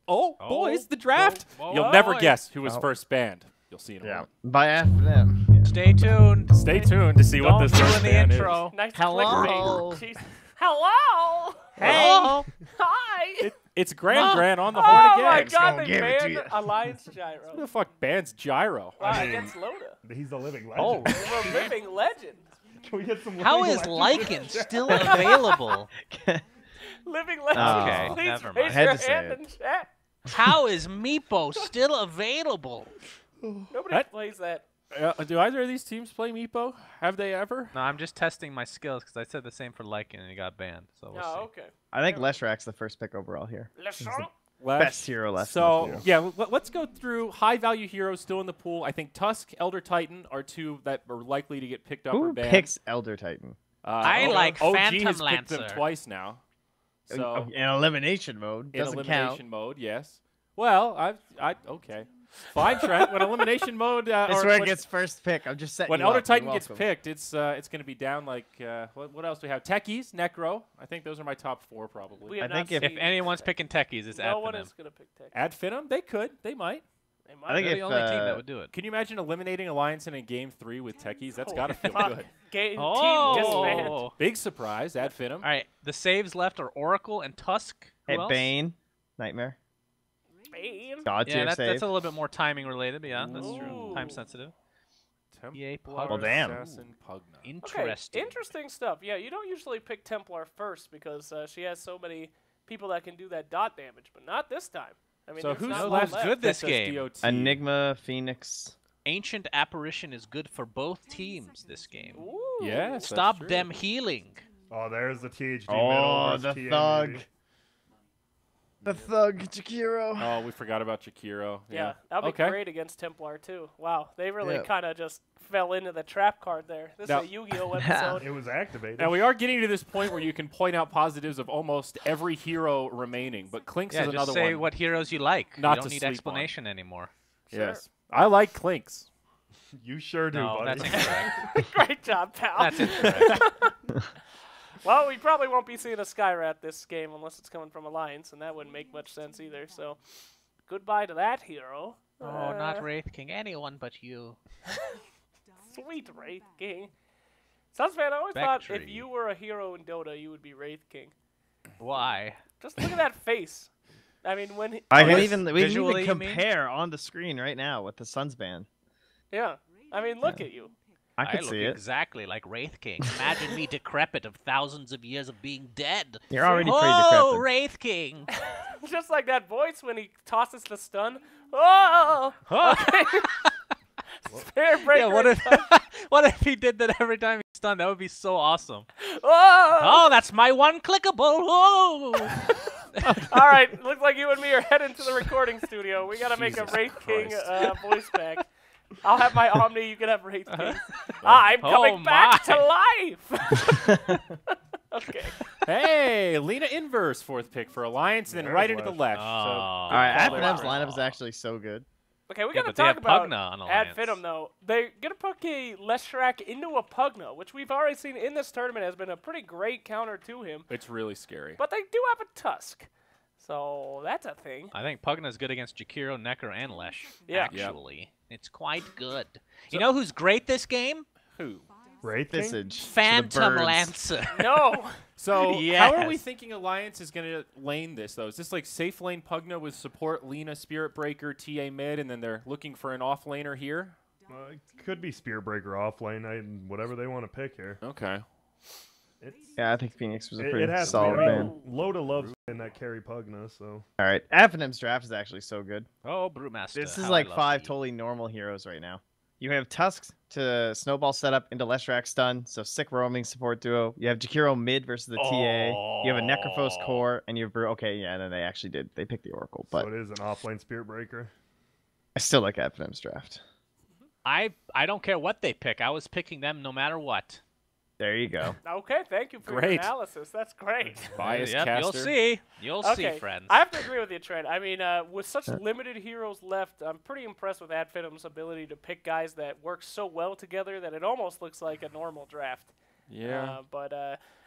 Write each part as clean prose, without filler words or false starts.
Oh, boys, the draft. Whoa, You'll whoa, never boy. guess who was first banned. You'll see in a moment. By Finem. Yeah. Stay tuned. Stay tuned to see what this Don't first ruin the ban intro. Nice Hello. clickbait. Jeez. Hello. Hey. Hi. It's Gran on the Oh horn my again. God! gonna They give it to banned you. Alliance Who Gyro. the fuck bans Gyro? Against Loda. He's a living Oh, legend. We're a living legend. Can we get some how living is legends in Lycan the chat? still available? Living legend. Okay, Please never mind. raise Had your to say hand it. in chat. How is Meepo still available? Nobody That- plays that. Do either of these teams play Meepo? Have they ever? No, I'm just testing my skills because I said the same for Lycan and he got banned. So we'll see. Oh, okay. I think Leshrak's the first pick overall here. Lechon. Best hero left. So, in the field. yeah, let's go through high-value heroes still in the pool. I think Tusk, Elder Titan are two that are likely to get picked up or Who banned. picks Elder Titan? I like OG Phantom has picked them Lancer. twice now. So, In elimination mode. in Doesn't elimination count. mode, yes. Well, okay. Fine, Trent. When elimination mode, That's or where it when- gets first pick. I'm just setting when you Elder up. You're Titan gets welcome. picked, it's going to be down like what else do we have? Techies, Necro. I think those are my top four probably. We have I think not if seen anyone's Tech. picking techies, it's no one Adfinem. is gonna pick Tech. Ad Finem, they could, they might. They might. I think They're if, the only team uh, that would do it. Can you imagine eliminating Alliance in a game 3 with Techies? That's got to feel Fuck. good. Team Oh! disband. Big surprise, Ad Finem. All right, the saves left are Oracle and Tusk. Who Hey, else? Bane. Nightmare. Bane. God Yeah, tier that's save. a little bit more timing related, but yeah, that's true. Ooh. Time sensitive. Yay, Templar Well, damn. Assassin Pugna. Okay, Interesting. interesting stuff. Yeah, you don't usually pick Templar first because she has so many people that can do that dot damage, but not this time. I mean, So there's who's not a lot left left good this that says game? DOT? Enigma, Phoenix. Ancient Apparition is good for both teams this game. Ooh. Yes. that's Stop true. them healing. Oh, there's the THD Oh, middle the versus TA thug. maybe. The thug, Jakiro. Oh, we forgot about Jakiro. Yeah, that'd be Okay. great against Templar too. Wow, they really Yeah. kind of just fell into the trap card there. This Now- is a Yu-Gi-Oh episode. It was activated. Now we are getting to this point where you can point out positives of almost every hero remaining, but Clinks Yeah, is just another say one. what heroes you like. Not you to don't need sleep on. explanation anymore. Yes, I like Clinks. You sure do, No, buddy. that's incorrect. Great job, pal. That's incorrect. Well, we probably won't be seeing a Skyrat this game unless it's coming from Alliance, and that wouldn't make much sense either. So, goodbye to that hero. Oh, not Wraith King. Anyone but you. Sweet Wraith King. Sunsman, I always thought if Spectre. you were a hero in Dota, you would be Wraith King. Why? Just look at that face. I mean, when he, I Oh, can this even we can visually, even you mean? compare on the screen right now with the Suns ban. yeah. I mean, look at you. I can look see it. exactly like Wraith King. Imagine me decrepit of thousands of years of being dead. You're already pretty Oh, decrepit. Wraith King. Just like that voice when he tosses the stun. Oh! Okay. Spare breaker. Yeah, what if what if he did that every time he's stunned? That would be so awesome. Oh! Oh, that's my one clickable. Oh. All right, looks like you and me are heading to the recording studio. We gotta make a Jesus Wraith King Christ. voice back. I'll have my Omni, you can have Wraith King. I'm coming back to life! Okay. Hey, Lena Inverse, fourth pick for Alliance, and then There's right into the Lesh. left. Oh. All right, Call Adfinim's there. lineup is actually so good. Okay, we Yeah, gotta but they talk have about Pugna on Ad Alliance. Finem, though. They're gonna put a Leshrac into a Pugna, which we've already seen in this tournament has been a pretty great counter to him. It's really scary. But they do have a Tusk. So that's a thing. I think Pugna's good against Jakiro, Necker, and Lesh. Yeah. Actually. It's quite good. You know who's great this game? Who? Wraith King? Visage. to the Phantom birds. Lancer. No! So, how are we Yes. thinking Alliance is going to lane this, though? Is this like safe lane Pugna with support, Lena, Spirit Breaker, TA mid, and then they're looking for an off laner here? It could be Spear Breaker off lane, whatever they want to pick here. Okay. It's, Yeah, I think Phoenix was a it pretty has solid to be. I ban. mean, Loda loves in that carry Pugna, so. All right, Adfinim's draft is actually so good. Oh, Brewmaster. This is how like I love 5 thee. totally normal heroes right now. You have Tusks to snowball setup into Leshrac stun, so sick roaming support duo. You have Jakiro mid versus the TA. You have a Necrophos core, and you have okay, yeah, and then they actually did. They picked the Oracle, but So it is an off lane Spirit Breaker. I still like Adfinim's draft. I don't care what they pick. I was picking them no matter what. There you go. Okay, thank you for your Great. analysis. That's great. Bias Yep, caster. you'll see. You'll Okay, see, friends. I have to agree with you, Trent. I mean, with such limited heroes left, I'm pretty impressed with Ad Finem's ability to pick guys that work so well together that it almost looks like a normal draft. Yeah. But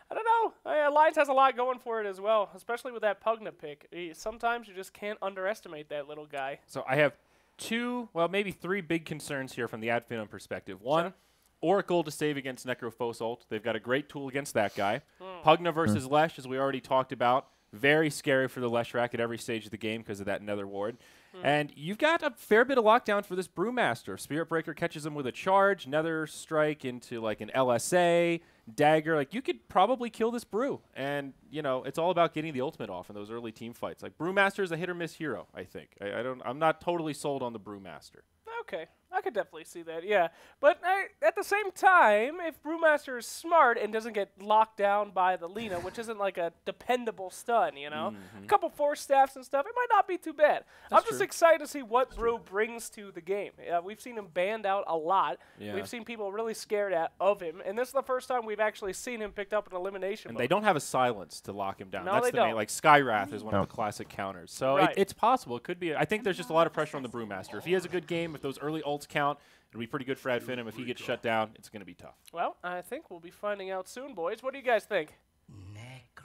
I don't know. Alliance has a lot going for it as well, especially with that Pugna pick. Sometimes you just can't underestimate that little guy. So I have two, well, maybe three big concerns here from the Ad Finem perspective. One, Oracle to save against Necrophos ult. They've got a great tool against that guy. Pugna versus Lesh, as we already talked about. Very scary for the Leshrac at every stage of the game because of that Nether Ward. And you've got a fair bit of lockdown for this Brewmaster. Spirit Breaker catches him with a charge, Nether Strike into like an LSA, Dagger. Like, you could probably kill this Brew. And, you know, it's all about getting the ultimate off in those early team fights. Like, Brewmaster is a hit-or-miss hero, I think. I'm not totally sold on the Brewmaster. Okay, I could definitely see that, yeah. But at the same time, if Brewmaster is smart and doesn't get locked down by the Lina, which isn't like a dependable stun, you know, a couple Force Staffs and stuff, it might not be too bad. I'm just excited to see what Brew brings to the game. We've seen him banned out a lot. Yeah. We've seen people really scared of him, and this is the first time we've actually seen him picked up in elimination And mode. they don't have a silence to lock him down. No, That's they the main, don't. like, Skywrath is one of the classic counters. So it's possible. It could be. I think there's just a lot of pressure on the Brewmaster. If he has a good game, if those early ults count, it'll be pretty good for Ad Finem. If he gets shut down, it's going to be tough. Well, I think we'll be finding out soon, boys. What do you guys think?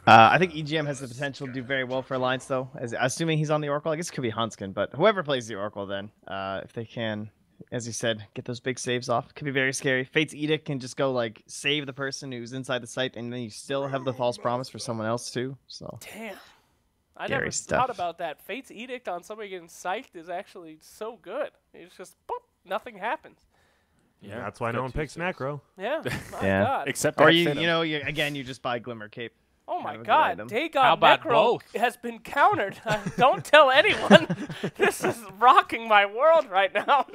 I think EGM has the potential to do very well for Alliance, though. Assuming he's on the Oracle, I guess it could be Hunskin, but whoever plays the Oracle, then, if they can, as you said, get those big saves off, could be very scary. Fate's Edict can just go like save the person who's inside the site, and then you still have the false promise for someone else too. So Damn. I Scary never stuff. thought about that. Fate's Edict on somebody getting psyched is actually so good. It's just, boop, nothing happens. Yeah, That's why no one picks Necro. Yeah, my Yeah. God. Except or Ad you Finem. know, again, you just buy Glimmer Cape. Oh my have a good God, item. Dagon How about Necro both? has been countered. Don't tell anyone. This is rocking my world right now.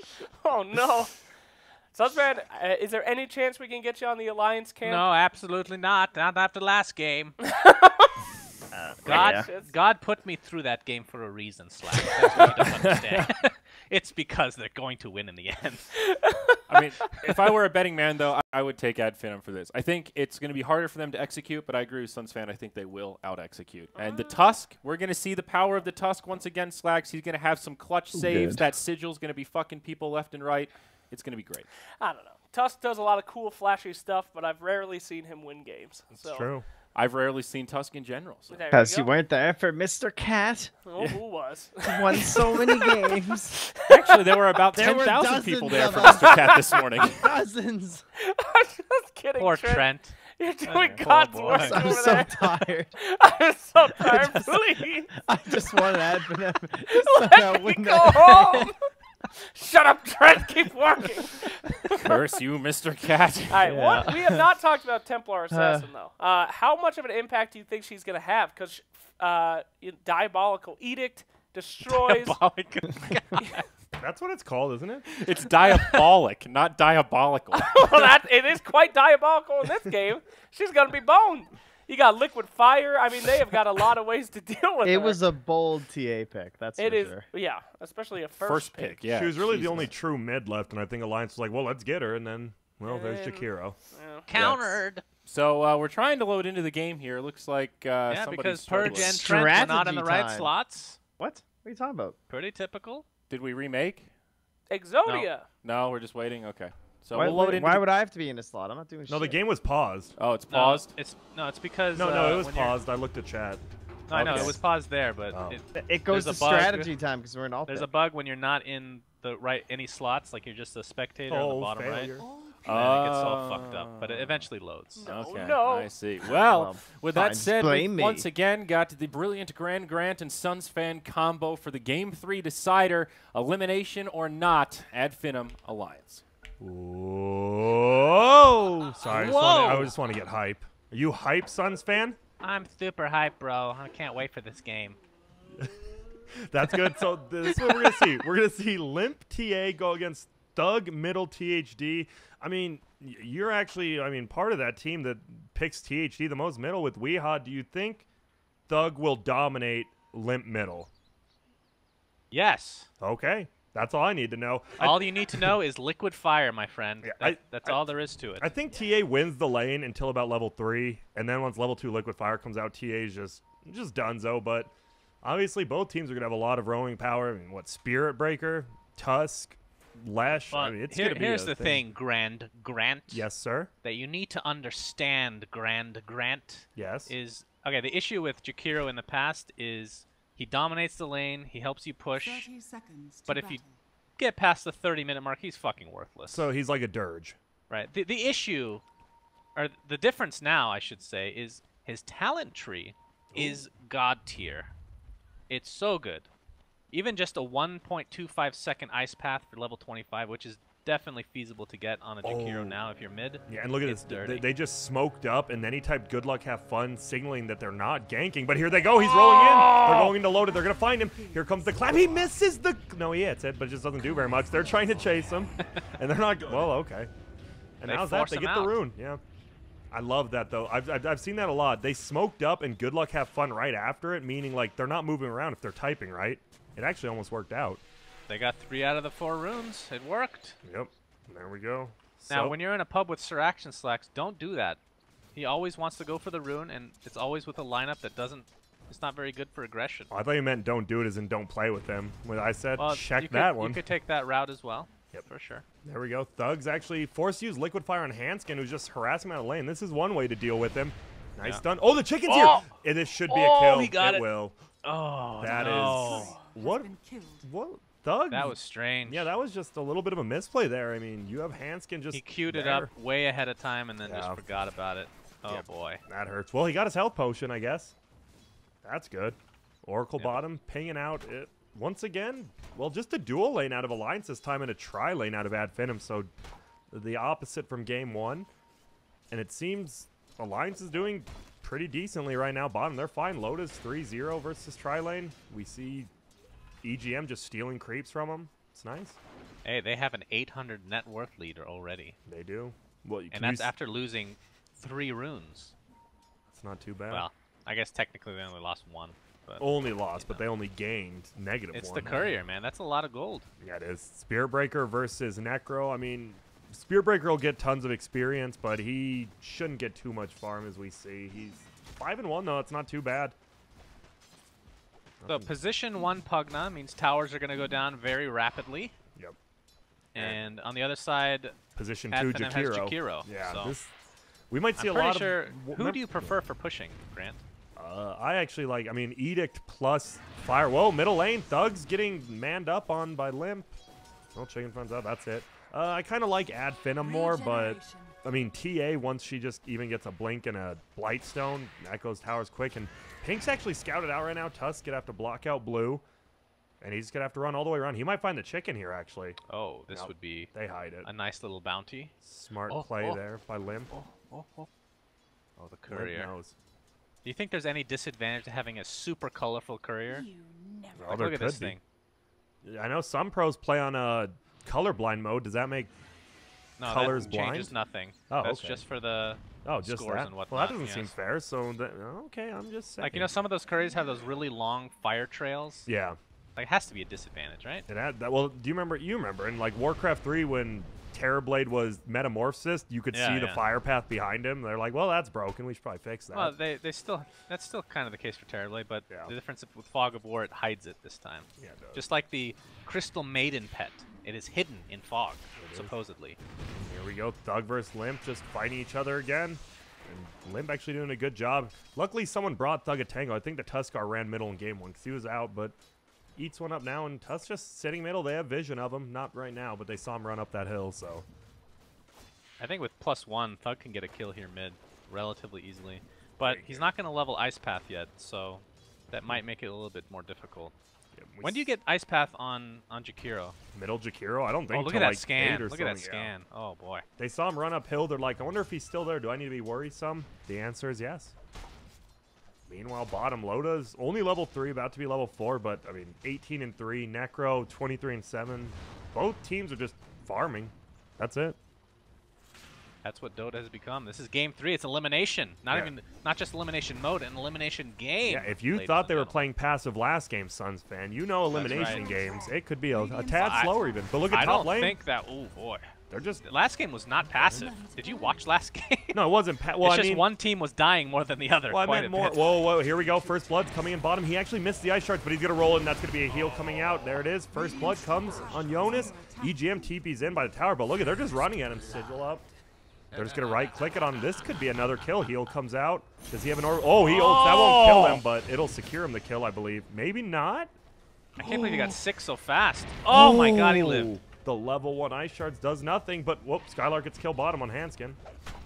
Oh no. Sunsman, is there any chance we can get you on the Alliance camp? No, absolutely not. Not after last game. Yeah. God put me through that game for a reason, Slack. That's what you don't understand. It's because they're going to win in the end. I mean, if I were a betting man, though, I would take Ad Finem for this. I think it's going to be harder for them to execute, but I agree with Suns fan. I think they will out-execute. And the Tusk, we're going to see the power of the Tusk once again. Slacks, he's going to have some clutch saves. good. That Sigil's going to be fucking people left and right. It's going to be great. I don't know. Tusk does a lot of cool, flashy stuff, but I've rarely seen him win games. It's So true. I've rarely seen Tusk in general. So. there Because you go. weren't there for Mr. Cat. Oh, who was? Won so many games. Actually, there were about There were 10,000 people dozens there of for Mr. Cat this morning. Dozens. I'm just kidding, Poor Trent. Trent. You're doing Poor God's boy. work I'm over so there. tired. I'm so tired. Please, I just want to add for them. let me go home. Shut up, Trent. Keep working. Curse you, Mr. Cat. All right, Yeah. we have not talked about Templar Assassin, though. How much of an impact do you think she's going to have? Because Diabolical Edict destroys... That's what it's called, isn't it? It's diabolic, not diabolical. Well, it is quite diabolical in this game. She's going to be boned. You got Liquid Fire. I mean, they have got a lot of ways to deal with It her. was a bold TA pick. That's It for is, sure. yeah, especially a First pick, yeah. She was really the Jesus. only true mid left, and I think Alliance was like, well, let's get her, and then, well, there's And- Jakiro. Yeah. Countered. So we're trying to load into the game here. Looks like Yeah, somebody's because struggling. Purge and Trent were not in the Strategy right time. slots. What? What are you talking about? Pretty typical. Did we remake? Exodia. No, we're just waiting. Okay. So Why, we'll load in. why would I have to be in a slot? I'm not doing shit. No, the game was paused. Oh, it's paused. No, it's because No, it was when you're- paused. I looked at chat. No, I know Okay. it was paused there, but Oh. It goes to There's a bug. strategy time because we're in all. there's a bug when you're not in the right any slots, like you're just a spectator on the bottom failure. right. And it gets all fucked up, but it eventually loads. Okay, no. I see. Well, Well, with fine, that just said, we blame me. once again got the brilliant Grand Grant and Suns fan combo for the Game 3 decider, elimination or not, Ad Finem Alliance. Whoa! Sorry, Whoa. I just want to get hype. Are you hype, Suns fan? I'm super hyped, bro. I can't wait for this game. That's good. So this is what we're gonna see. We're gonna see Limp TA go against Thug Middle THD. I mean, you're actually, part of that team that picks THD the most middle with Weehaw. Do you think Thug will dominate Limp Middle? Yes. Okay, that's all I need to know. All you need to know is Liquid Fire, my friend. Yeah, That's all there is to it. I think TA wins the lane until about level 3, and then once level 2 Liquid Fire comes out, TA is just donezo. But obviously, both teams are gonna have a lot of roaming power. Spirit Breaker, Tusk. Lash. Well, I mean, it's gonna be here's a the thing, Grand Grant. Yes, sir. That you need to understand, Grand Grant. Yes. Is okay. The issue with Jakiro in the past is he dominates the lane, he helps you push, 30 seconds to but if you battle. get past the 30-minute mark, he's fucking worthless. So he's like a dirge. Right. The issue, or the difference now, I should say, is his talent tree is god tier. It's so good. Even just a 1.25 second ice path for level 25, which is definitely feasible to get on a Jakiro now if you're mid. Yeah, and look at it's this. dirty. They just smoked up, and then he typed good luck, have fun, signaling that they're not ganking. But here they go. He's rolling in. They're going to load it. They're going to find him. Here comes the clap. He misses the... No, he hits it, but it just doesn't do very much. They're trying to chase him, and they're not... Well, okay. And They how's that? force They him get the out. rune. Yeah. I love that, though. I've seen that a lot. They smoked up, and good luck, have fun right after it, meaning, like, they're not moving around if they're typing, right? It actually almost worked out. They got 3 out of the 4 runes. It worked. Yep. There we go. Now, So- when you're in a pub with Sir Action Slacks, don't do that. He always wants to go for the rune, and it's always with a lineup that doesn't... It's not very good for aggression. Oh, I thought you meant don't do it as in don't play with them. When I said Well, check you that could, one. You could take that route as well. Yep. For sure. There we go. Thugs actually forced to use Liquid Fire on Hanskin, who's just harassing him out of lane. This is one way to deal with him. Nice Yeah. stun. Oh, the chicken's Oh! here! And this should be a kill. He got it. Will. Oh, That no. is... What? Been killed. What? Thug? That was strange. Yeah, that was just a little bit of a misplay there. I mean, you have Hanskin just He queued it there. up way ahead of time and then Yeah. just forgot about it. Oh, Yep. boy. That hurts. Well, he got his health potion, I guess. That's good. Oracle Yep. bottom, pinging out it. Once again, well, just a dual lane out of Alliance this time and a tri-lane out of Ad Finem, so the opposite from Game 1. And it seems Alliance is doing pretty decently right now. Bottom, they're fine. Lotus 3-0 versus tri-lane. We see EGM just stealing creeps from them. It's nice. Hey, they have an 800 net worth leader already. They do. Well, And that's after losing 3 runes. It's not too bad. Well, I guess technically they only lost 1. But Only lost, but they only gained negative it's 1. the courier, man. That's a lot of gold. Yeah, it is. Spirit Breaker versus Necro. I mean, Spirit Breaker will get tons of experience, but he shouldn't get too much farm as we see. He's 5-1 though. It's not too bad. So position 1 Pugna means towers are going to go down very rapidly. Yep. And on the other side, Position Ad 2 Finem has Jakiro. Jakiro, Yeah, so- this we might see I'm a lot pretty sure. of. Who do you prefer for pushing, Grant? I actually like. I mean, Edict plus Fire. Whoa, middle lane. Thugs getting manned up on by Limp. Well, chicken funds up. That's it. I kind of like Ad Finem more, but Regeneration. I mean, TA, once she just even gets a Blink and a Blightstone, that goes towers quick. And Pink's actually scouted out right now. Tusk gonna have to block out Blue. And he's going to have to run all the way around. He might find the chicken here, actually. Oh, this Nope. would be They hide it. a nice little bounty. Smart Oh, play oh. there by Limp. Oh, the Limp courier. knows. Do you think there's any disadvantage to having a super colorful courier? You never. Oh, Like, there look at this could be. thing. I know some pros play on a colorblind mode. Does that make... No, Colors that changes blind? nothing. Oh, That's okay. just for the just scores that? and Well, that whatnot, doesn't seem yes. fair. So, okay, I'm just saying. like, you know, some of those couriers have those really long fire trails. Yeah. Like, it has to be a disadvantage, right? It had that. Well, do you remember? You remember in like Warcraft 3 when Terrorblade was Metamorphosis, you could Yeah, see the yeah. fire path behind him. They're like, well, that's broken. We should probably fix that. Well, they still that's still kind of the case for Terrorblade, but Yeah. the difference with Fog of War, it hides it this time. Yeah, it does. Just like the Crystal Maiden pet, it is hidden in Fog, is. supposedly. Here we go. Thug versus Limp just fighting each other again. And Limp actually doing a good job. Luckily, someone brought Thug a tango. I think the Tuskar ran middle in game 1 because he was out, but eats one up now. And Tusk just sitting middle. They have vision of him. Not right now, but they saw him run up that hill, so. I think with +1, Thug can get a kill here mid relatively easily. But Very he's good. not going to level Ice Path yet, so that might make it a little bit more difficult. Yeah, we When do you get Ice Path on Jakiro? middle Jakiro? I don't think Oh, look till at that like scan. 8 or Look at that something, yeah. scan. Oh, boy. They saw him run uphill. They're like, I wonder if he's still there. Do I need to be worrisome? The answer is yes. Meanwhile, bottom Loda's only level 3, about to be level 4, but I mean, 18-3, Necro 23-7. Both teams are just farming. That's it. That's what Dota has become. This is game 3. It's elimination. Not just elimination mode, an elimination game. Yeah, if you thought they were playing passive last game, Suns fan, you know elimination games, it could be a tad slower even. But look at top lane. I don't think that. Oh boy. They're just. Last game was not passive. Did you watch last game? No, it wasn't. Well, it's just one team was dying more than the other. Well, I meant more. Whoa, here we go. First blood's coming in bottom. He actually missed the ice shards, but he's gonna roll it, and that's gonna be a heal coming out. There it is. First blood comes on Jonas. EGM TP's in by the tower, but look at, they're just running at him. Sigil up. They're just gonna right click it on him. This could be another kill. Heal comes out. Does he have an orb? Oh, he ults. That won't kill him, but it'll secure him the kill, I believe. Maybe not. I can't believe he got 6 so fast. Oh my God, he lived. The level 1 ice shards does nothing, but whoop, Skylark gets kill bottom on Hanskin.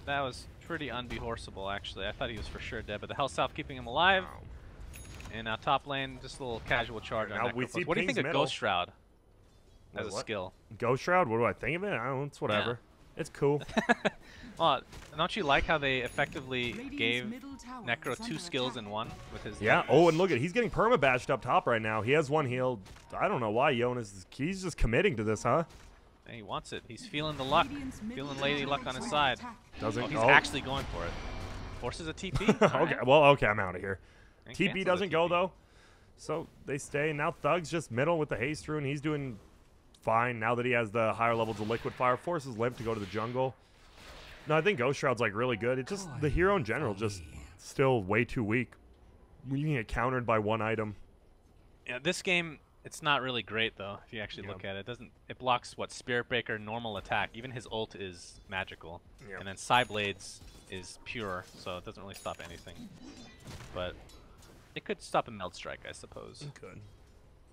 That was pretty unbehorseable, actually. I thought he was for sure dead, but the Hell's South keeping him alive. And now top lane, just a little casual charge on Necrophos. What do you think of Ghost Shroud as a skill? Ghost Shroud? What do I think of it? I don't know. It's whatever. Yeah. It's cool. Well, don't you like how they effectively gave Necro 2 skills in one with his? Yeah. Oh, and look at, he's getting perma-bashed up top right now. He has one heal. I don't know why Jonas. He's just committing to this, huh? And he wants it. He's feeling the luck, feeling Lady Luck on his side. Doesn't. He's actually going for it. Forces a TP. Okay. Right. Well, okay. I'm out of here. And TP doesn't go though, so they stay. Now Thug's just middle with the haste rune. He's doing fine now that he has the higher levels of liquid fire. Forces Limp to go to the jungle. No, I think Ghost Shroud's like really good. It's just the hero in general just still way too weak. You can get countered by one item. Yeah, this game, it's not really great though. If you actually look at it, it blocks what Spirit Breaker, normal attack. Even his ult is magical, and then Psyblades is pure, so it doesn't really stop anything. But it could stop a Meld Strike, I suppose. It could.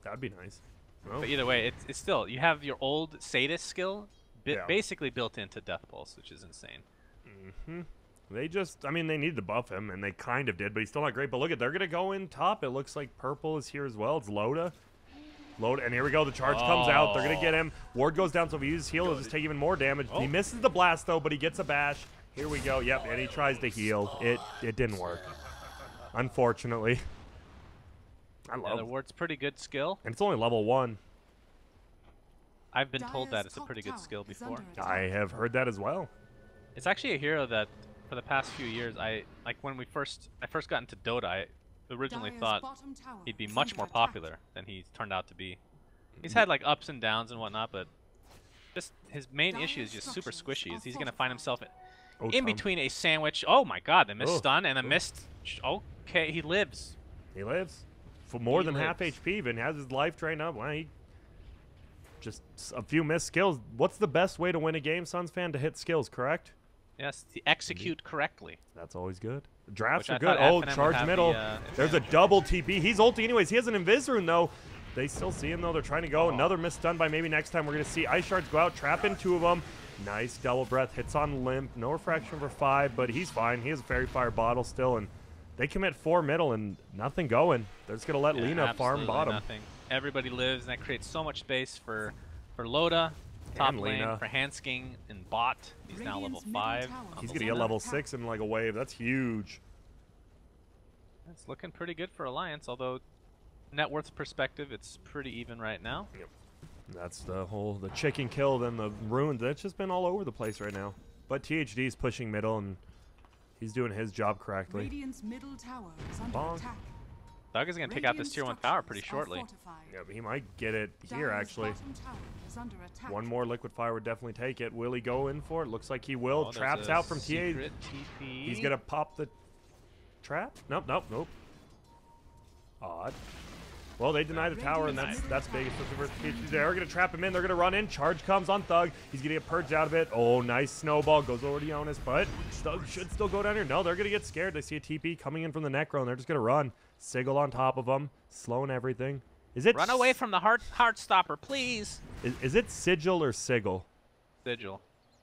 That'd be nice. Well, but either way, it's still, you have your old Sadist skill basically built into Death Pulse, which is insane. They just, I mean, they needed to buff him, and they kind of did, but he's still not great. But look at, they're going to go in top. It looks like purple is here as well. It's Loda. And here we go. The charge comes out. They're going to get him. Ward goes down, so if he uses heal, he'll just take even more damage. He misses the blast, though, but he gets a bash. Here we go. Yep, and he tries to heal. It didn't work, unfortunately. I love the Ward's pretty good skill. And it's only level 1. I've been told that it's a pretty good skill before. I have heard that as well. It's actually a hero that, for the past few years, like when I first got into Dota, I originally thought he'd be much more popular than he turned out to be. He's had like ups and downs and whatnot, but just his main issue is just super squishy. He's gonna find himself in between a sandwich. Oh my God, the missed stun and a missed. Okay, he lives. He lives for more than half HP. Even has his life drained up. Well, he just a few missed skills. What's the best way to win a game, Suns fan? To hit skills, correct? Yes, to execute correctly. That's always good. Drafts are good. Oh, charge middle. There's a double TP. He's ulti anyways. He has an Invis rune, though. They still see him, though. They're trying to go. Another missed stun by maybe next time. We're going to see Ice Shards go out, trap in 2 of them. Nice double breath. Hits on Limp. No refraction for 5, but he's fine. He has a Fairy Fire bottle still, and they commit 4 middle and nothing going. They're just going to let Lina farm bottom. Nothing. Everybody lives, and that creates so much space for Loda. Top lane for Hansking and bot. He's now level 5. He's going to get level 6 in like a wave. That's huge. It's looking pretty good for Alliance, although net worth perspective, it's pretty even right now. Yep. That's the chicken kill, then the runes. That's just been all over the place right now. But THD is pushing middle, and he's doing his job correctly. Radiant's middle tower is under attack. Thug is going to take out this tier 1 tower pretty shortly. Yeah, but he might get it here, actually. One more liquid fire would definitely take it. Will he go in for it? Looks like he will. Traps out from TA. He's going to pop the trap? Nope. Odd. Well, they deny the tower, and that's big, especially versus THD. They're going to trap him in. They're going to run in. Charge comes on Thug. He's going to get purged out of it. Oh, nice snowball. Goes over to Jonas, but Thug should still go down here. No, they're going to get scared. They see a TP coming in from the Necro, and they're just going to run. Sigil on top of them, slowing everything. Is it run away from the heart stopper, please? Is it Sigil or Sigil? Sigil.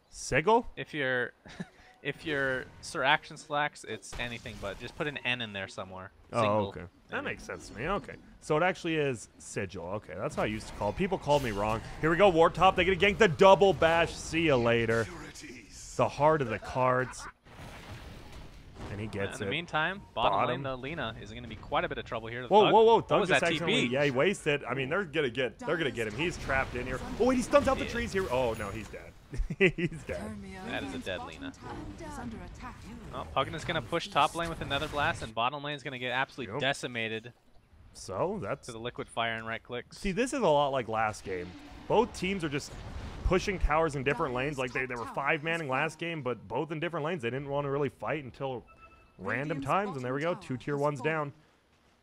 Sigil? If you're Sir Action Slacks, it's anything but. Just put an N in there somewhere. Oh, okay. That makes sense to me. Okay. So it actually is Sigil. Okay, that's how I used to call it. People called me wrong. Here we go, War Top. They're going to gank the double bash. See you later. The heart of the cards. And he gets it. In the meantime, bottom lane, the Lina is going to be quite a bit of trouble here. Whoa. Thug just TP? Yeah, he wasted. I mean, they're going to get him. He's trapped in here. Oh, wait, he stuns out the trees here. Oh, no, he's dead. He's dead. That is a dead Lina. Is under attack. Oh, Pugna's going to push top lane with another blast, and bottom lane is going to get absolutely Yep. decimated So that's to the liquid fire and right clicks. see, this is a lot like last game. Both teams are just pushing towers in different lanes. Like they were 5-manning last game, but both in different lanes. They didn't want to really fight until random times, and there we go. 2 tier 1s down.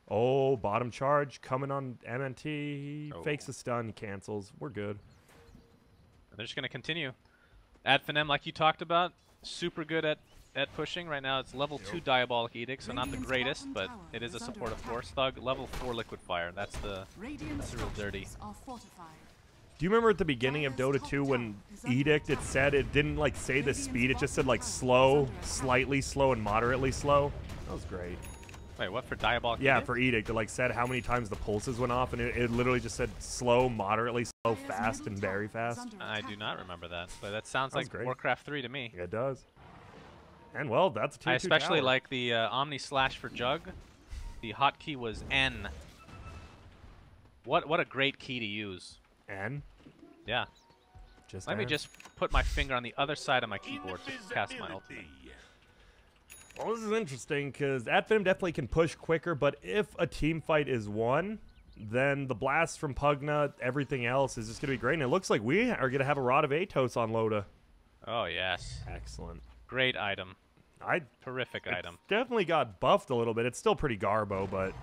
Oh, bottom charge coming on MNT. He fakes a stun, cancels. We're good. They're just going to continue. Ad Finem, like you talked about, super good at pushing. Right now it's level 2 Diabolic Edict, so not the greatest, but it is a support, of course. Thug, level 4 Liquid Fire. That's the real dirty. Do you remember at the beginning of Dota 2 when Edict, it said it didn't like say the speed, it just said like slow, slightly slow, and moderately slow? That was great. Wait, what, for Diabolic Yeah, Edict? for Edict, it like said how many times the pulses went off, and it literally just said slow, moderately slow, fast, and very fast. I do not remember that, but that sounds That was like great. Warcraft 3 to me. Yeah, it does. And well, that's a tier I 2 especially tower. like the Omni Slash for Jug. The hotkey was N. What a great key to use. N. Yeah. Just Let me N. just put my finger on the other side of my keyboard to cast my ultimate. Well, this is interesting because Adfin definitely can push quicker, but if a team fight is won, then the blast from Pugna, everything else is just going to be great. And it looks like we are going to have a Rod of Atos on Loda. Oh, yes. Excellent. Great item. Terrific item. Definitely got buffed a little bit. It's still pretty garbo, but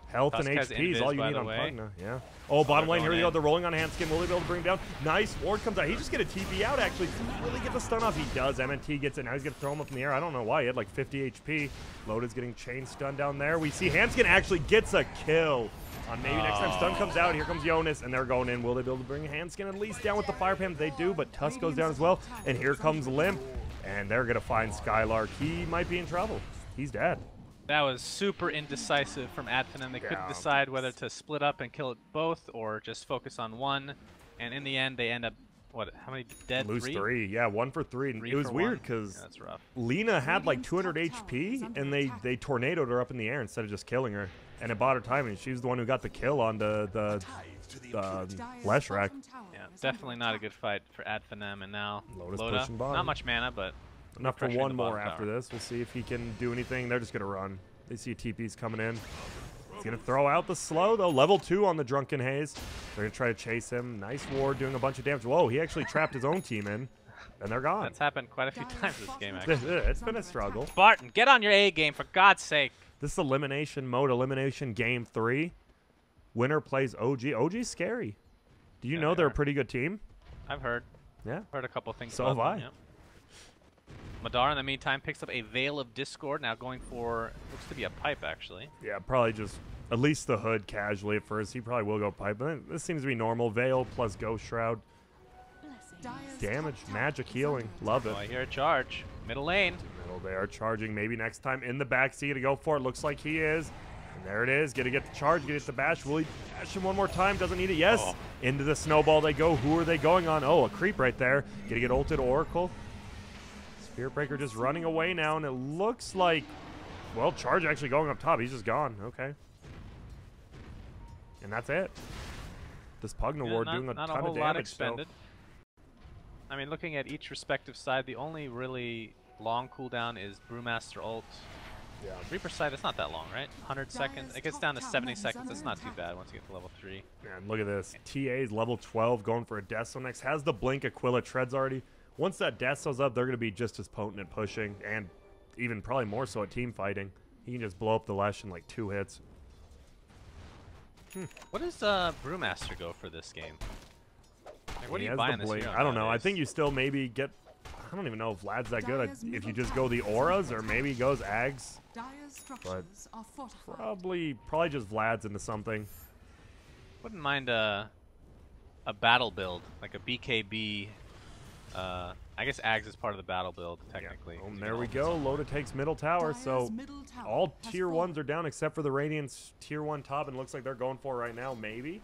health Tusk and has HP is invis, all you by need the on way. Pugna. Yeah. Oh, bottom they're lane. Here we going go. in. They're rolling on Handskin. Will they be able to bring him down? Nice. Ward comes out. He just get a TP out, actually. Does he really get the stun off? He does. MNT gets it. Now he's going to throw him up in the air. I don't know why. He had like 50 HP. Loda's getting chain stun down there. We see Handskin actually gets a kill. On maybe next time stun comes out, here comes Jonas, and they're going in. Will they be able to bring Handskin at least down with the fire pam? They do, but Tusk goes down as well. And here comes Limp, and they're going to find Skylark. He might be in trouble. He's dead. That was super indecisive from Adfin. They couldn't Yeah. decide whether to split up and kill it both or just focus on one. And in the end, they end up, what, how many dead? Lose Three? 3. Yeah, 1 for 3. And Three it was for weird one? because Yeah, that's rough. Lina had like 200 HP, and they tornadoed her up in the air instead of just killing her. And it bought her time, and she was the one who got the kill on the Leshrac. Yeah, definitely not a good fight for Adfinem. And now Loda's Loda, pushing bottom. not much mana, but Enough for pressuring one the more bottom after tower. this. We'll see if he can do anything. They're just going to run. They see TP's coming in. He's going to throw out the slow, though. Level 2 on the Drunken Haze. They're going to try to chase him. Nice ward, doing a bunch of damage. Whoa, he actually trapped his own team in, and they're gone. that's happened quite a few times this game, actually. It's been a struggle. Spartan, get on your A game, for God's sake. This is elimination mode, elimination game 3. Winner plays OG. OG's scary. Do you Yeah, know they they're are. a pretty good team? I've heard Yeah. a couple things So about have them, yeah. Madara, in the meantime, picks up a Veil of Discord, now going for, looks to be a pipe, actually. Yeah, probably just at least the hood casually at first. He probably will go pipe. But this seems to be normal. Veil plus Ghost Shroud. Damage, magic healing. Love it. Oh, I hear a charge. Middle lane. Middle, they are charging. Maybe next time in the backseat to go for it. Looks like he is. And there it is. Gonna get the charge. Get the bash. Will he bash him one more time? Doesn't need it. Yes. Oh. Into the snowball they go. Who are they going on? Oh, a creep right there. Gonna get ulted Oracle. Spirit Breaker just running away now, and it looks like, well, charge actually going up top. He's just gone. Okay. And that's it. This Pugna Yeah, Ward not, doing a not ton a whole of lot damage. So. expended. I mean, looking at each respective side, the only really long cooldown is Brewmaster ult. Yeah. Reaper side, it's not that long, right? 100 seconds. It gets down to 70 seconds. That's not too bad once you get to level 3. Man, look at this. TA's level 12 going for a Deathstone next. Has the Blink Aquila Treads already. Once that Deathstone's up, they're going to be just as potent at pushing, and even probably more so at team fighting. He can just blow up the Lesh in like 2 hits. What does Brewmaster go for this game? Like, what He are you has buying the this Blink. hero I don't know. I nowadays? think you still maybe get... I don't even know if Vlad's that good. If you just go the auras, or maybe he goes Ags. Dire's structures are fortified. Probably just Vlad's into something. Wouldn't mind a battle build, like a BKB. I guess Ags is part of the battle build, technically. Yeah. 'cause you There can we ult go. someone. Loda takes middle tower, so Dire's middle tower all has tier fallen. 1s are down except for the Radiant's tier 1 top, and looks like they're going for it right now, maybe.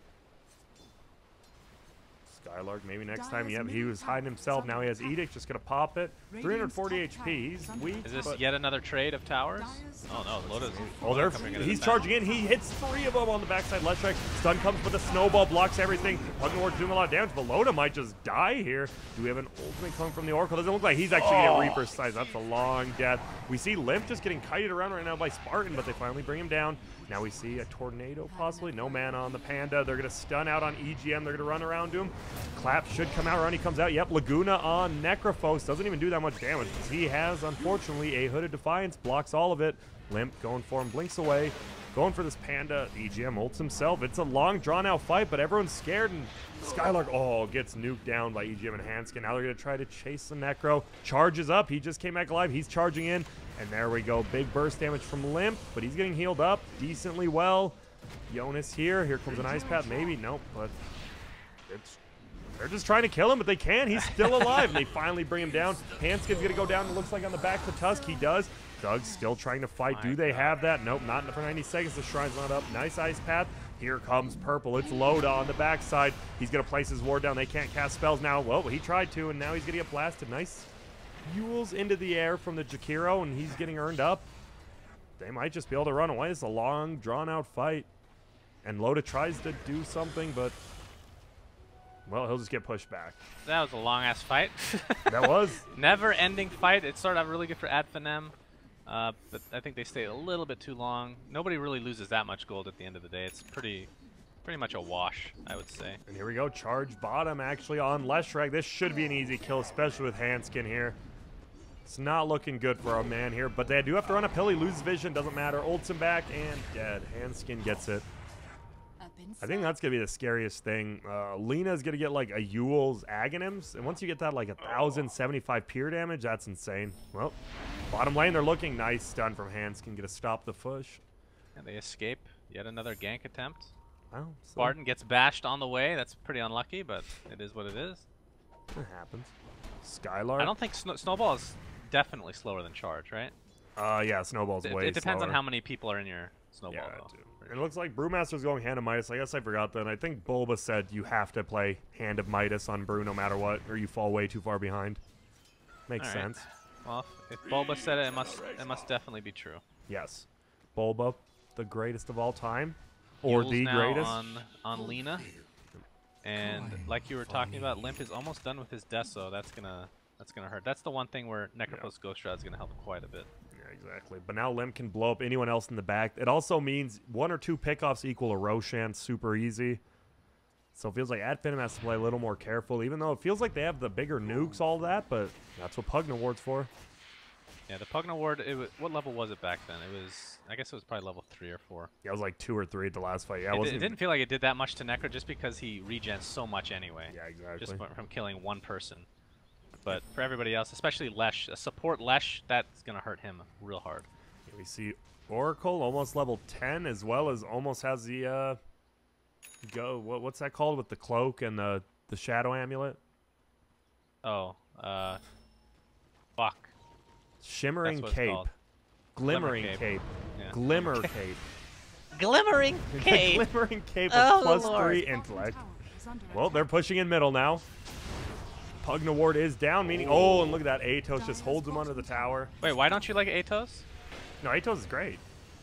Skylark, maybe next time. Yep, he was hiding himself. Now he has Edict, just going to pop it. 340 HP. He's weak. Is this yet another trade of towers? Oh no, Loda's. Oh, he's charging in. He hits 3 of them on the backside. Leshrac. Stun comes, but the snowball blocks everything. Pugnaward's doing a lot of damage, but Loda might just die here. Do we have an ultimate coming from the Oracle? Doesn't look like he's actually going to get Reaper's size. That's a long death. We see Limp just getting kited around right now by Spartan, but they finally bring him down. Now we see a tornado possibly. No mana on the Panda. They're going to stun out on EGM. They're going to run around to him. Clap should come out. Ronnie comes out. Yep, Laguna on Necrophos. Doesn't even do that much damage because he has, unfortunately, a Hooded Defiance. Blocks all of it. Limp going for him. Blinks away. Going for this Panda. EGM ults himself. It's a long, drawn-out fight, but everyone's scared. And Skylark, gets nuked down by EGM and Hanskin. Now they're going to try to chase the Necro. Charges up. He just came back alive. He's charging in. And there we go. Big burst damage from Limp, but he's getting healed up decently well. Jonas here. Here comes an Ice Path. Maybe. Nope. But they're just trying to kill him, but they can't. He's still alive, and they finally bring him down. Hanskin's going to go down. It looks like on the back to Tusk. He does. Doug's still trying to fight. Do they have that? Nope, not for 90 seconds. The Shrine's not up. Nice Ice Path. Here comes Purple. It's Loda on the backside. He's going to place his ward down. They can't cast spells now. Well, he tried to, and now he's going to get blasted. Nice Yules into the air from the Jakiro, and he's getting earned up. They might just be able to run away. It's a long, drawn-out fight. And Loda tries to do something, but, well, he'll just get pushed back. That was a long-ass fight. That was. Never-ending fight. It started out really good for Finem, but I think they stayed a little bit too long. Nobody really loses that much gold at the end of the day. It's pretty much a wash, I would say. And here we go. Charge bottom, actually, on Leshrac. This should be an easy kill, especially with Hanskin here. It's not looking good for our man here, but they do have to run uphill. He loses vision, doesn't matter. Ults him back, and dead. Hanskin gets it. I think that's going to be the scariest thing. Lena's going to get, like, a Yule's Aghanims, and once you get that, like, 1,075 peer damage, that's insane. Well, bottom lane, they're looking nice. Stun from Hanskin. Going to stop the push. And they escape. Yet another gank attempt. Wow. Spartan gets bashed on the way. That's pretty unlucky, but it is what it is. It happens. Skylark. I don't think Snowball is definitely slower than Charge, right? Yeah, Snowball's way It depends slower. on how many people are in your Snowball, Yeah, though. and it looks like Brewmaster's going Hand of Midas. I guess I forgot that. I think Bulba said you have to play Hand of Midas on Brew no matter what, or you fall way too far behind. Makes All right. sense. Well, if Bulba said it, it must definitely be true. Yes. Bulba, the greatest of all time. Or Yule's the now greatest. on Lena. And like you were talking about, Limp is almost done with his Deso. That's gonna hurt. That's the one thing where Necrophos Ghost Shroud is gonna help quite a bit. Yeah, exactly. But now Limp can blow up anyone else in the back. It also means 1 or 2 pickoffs equal a Roshan super easy. So it feels like Finem has to play a little more careful, even though it feels like they have the bigger nukes, all that, but that's what Pugnaward's for. Yeah, the Pugnaward, what level was it back then? I guess it was probably level 3 or 4. Yeah, it was like 2 or 3 at the last fight. Yeah, it didn't feel like it did that much to Necro just because he regens so much anyway. Yeah, exactly. Just from killing one person. But for everybody else, especially Lesh, a support Lesh, that's going to hurt him real hard. Yeah, we see Oracle almost level 10, as well as almost has the what's that called with the cloak and the shadow amulet? Oh, fuck. Shimmering That's what it's cape. called. Glimmering Glimmer cape. Yeah. Glimmer cape. Glimmering cape. Glimmering cape Oh, with the Lord. +3 intellect. Well, they're pushing in middle now. Pugnaward is down, meaning... Oh, and look at that. Atos just holds him under the tower. Wait, why don't you like Atos? No, Atos is great.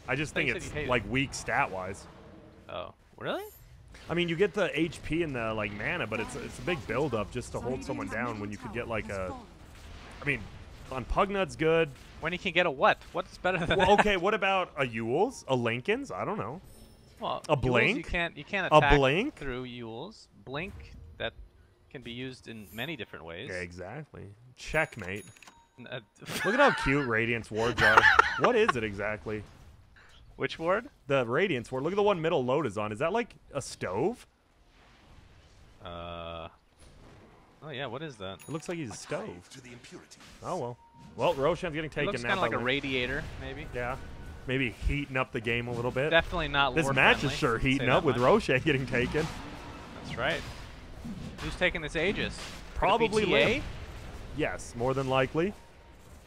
I just think you it's, said you hate like, weak stat-wise. Oh, really? I mean, you get the HP and the, like, mana, but it's a big build-up just to hold someone down when you could get, like, a... I mean, on Pugnut's good. When you can get a what? What's better than Well, that? okay, what about a Yule's? A Lincoln's? I don't know. Well, A Yules, blink? You can't A attack blink? through Yules. Blink, that can be used in many different ways. Yeah, exactly. Checkmate. Uh, Look at how cute Radiance wards are. What is it exactly? Which ward? The Radiance ward. Look at the one middle load is on. Is that like a stove? Oh yeah, what is that? It looks like he's a stove. Oh well. Well, Roshan's getting It taken looks now. kind of like by a Limp. radiator, maybe. Yeah. Maybe heating up the game a little bit. Definitely not This lore match friendly, is sure say heating that up with much. Roshan getting taken. That's right. Who's taking this Aegis? Probably Could it be TA? Limp. Yes, more than likely.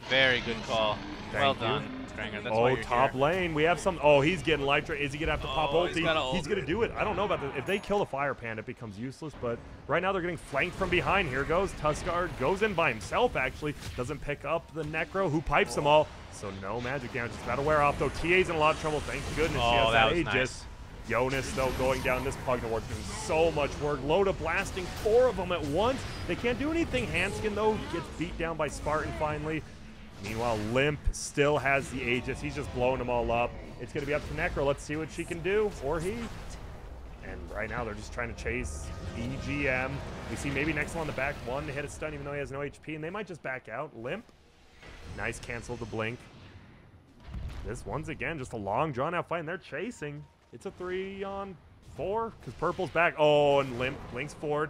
Very good call. Thank Well you. done. Granger. That's why Oh, you're top here. lane. We have some. Oh, he's getting life drain. Is he going to have to pop Oh, he's ulti? got a ult. He's going to do it. I don't know about that. If they kill the Fire Panda, it becomes useless. But right now they're getting flanked from behind. Here goes Tuskar. Goes in by himself, actually. Doesn't pick up the Necro, who pipes them all. So no magic damage. It's about to wear off, though. TA's in a lot of trouble. Thank goodness she has that that was Aegis. nice. Jonas, though, going down. This Pugnaward doing so much work. Loda blasting 4 of them at once. They can't do anything. Hanskin, though, gets beat down by Spartan finally. Meanwhile, Limp still has the Aegis. He's just blowing them all up. It's going to be up to Necro. Let's see what she can do, or he. And right now, they're just trying to chase EGM. We see maybe Nexel on the back one to hit a stun, even though he has no HP, and they might just back out. Limp. Nice cancel to blink. This, once again, just a long, drawn-out fight, and they're chasing. It's a 3-on-4, because Purple's back. Oh, and Limp blinks forward.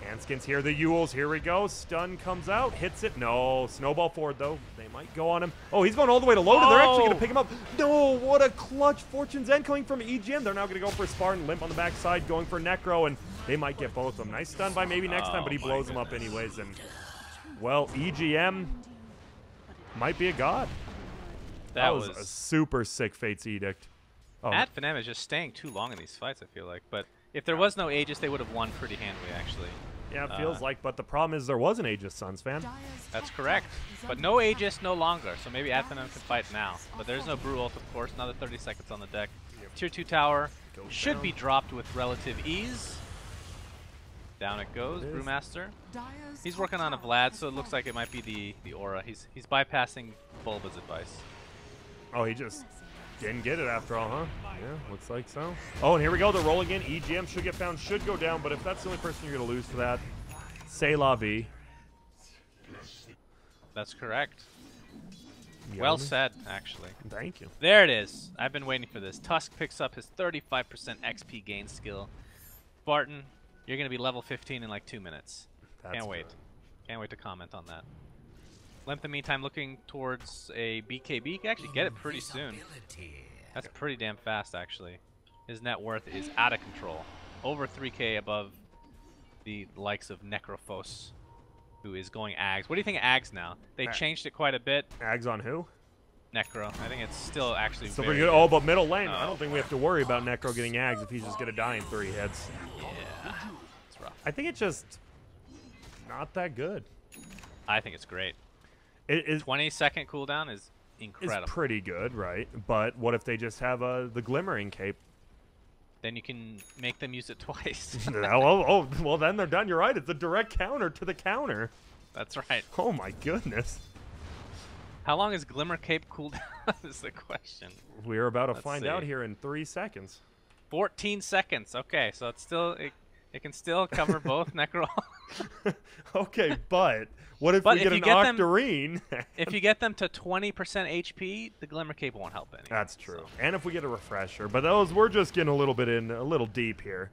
Hanskin's here, the Yules, here we go. Stun comes out, hits it. No, snowball forward, though. They might go on him. Oh, he's going all the way to Loda. They're actually going to pick him up. No, what a clutch. Fortune's End coming from EGM. They're now going to go for Spartan. Limp on the backside, going for Necro, and they might get both of them. Nice stun by maybe next time, but he blows them up anyways. And, well, EGM might be a god. That was a super sick Fate's Edict. Oh, Ad Finem is just staying too long in these fights, I feel like. But if there was no Aegis, they would have won pretty handily, actually. yeah, it feels like, but the problem is there was an Aegis, Suns fan. That's correct. But no Aegis, no longer. So maybe Ad Finem can fight now. But there's no Brew ult, of course. Another 30 seconds on the deck. Tier 2 tower should be dropped with relative ease. Down it goes, Brewmaster. He's working on a Vlad, so it looks like it might be the aura. He's bypassing Bulba's advice. Oh, he just didn't get it after all, huh? Yeah, looks like so. Oh, and here we go. They're rolling in. EGM should get found, should go down, but if that's the only person you're going to lose for that, c'est la vie. That's correct. You Well got me? said, actually. Thank you. There it is. I've been waiting for this. Tusk picks up his 35% XP gain skill. Barton, you're going to be level 15 in like 2 minutes. That's Can't wait. good. Can't wait to comment on that. Limp, in the meantime, looking towards a BKB. You can actually get it pretty soon. That's pretty damn fast, actually. His net worth is out of control. Over 3K above the likes of Necrophos, who is going Ags. What do you think of Ags now? They changed it quite a bit. Ags on who? Necro. I think it's still actually Still very pretty good. Oh, but middle lane. I Oh. don't think we have to worry about Necro getting Ags if he's just going to die in 3 hits. Yeah, it's rough. I think it's just not that good. I think it's great. It is 20-second cooldown is incredible. pretty good, right? But what if they just have the Glimmering Cape? Then you can make them use it twice. well, then they're done. You're right. It's a direct counter to the counter. That's right. Oh, my goodness. How long is Glimmer Cape cooldown is the question. We're about to Let's find see. out here in 3 seconds. 14 seconds. Okay, so it's still it can still cover both Necro. Okay, but what if But we if get you an get them- Octarine? If you get them to 20% HP, the Glimmer Cape won't help any. That's true. So And if we get a refresher. But those, we're just getting a little deep here.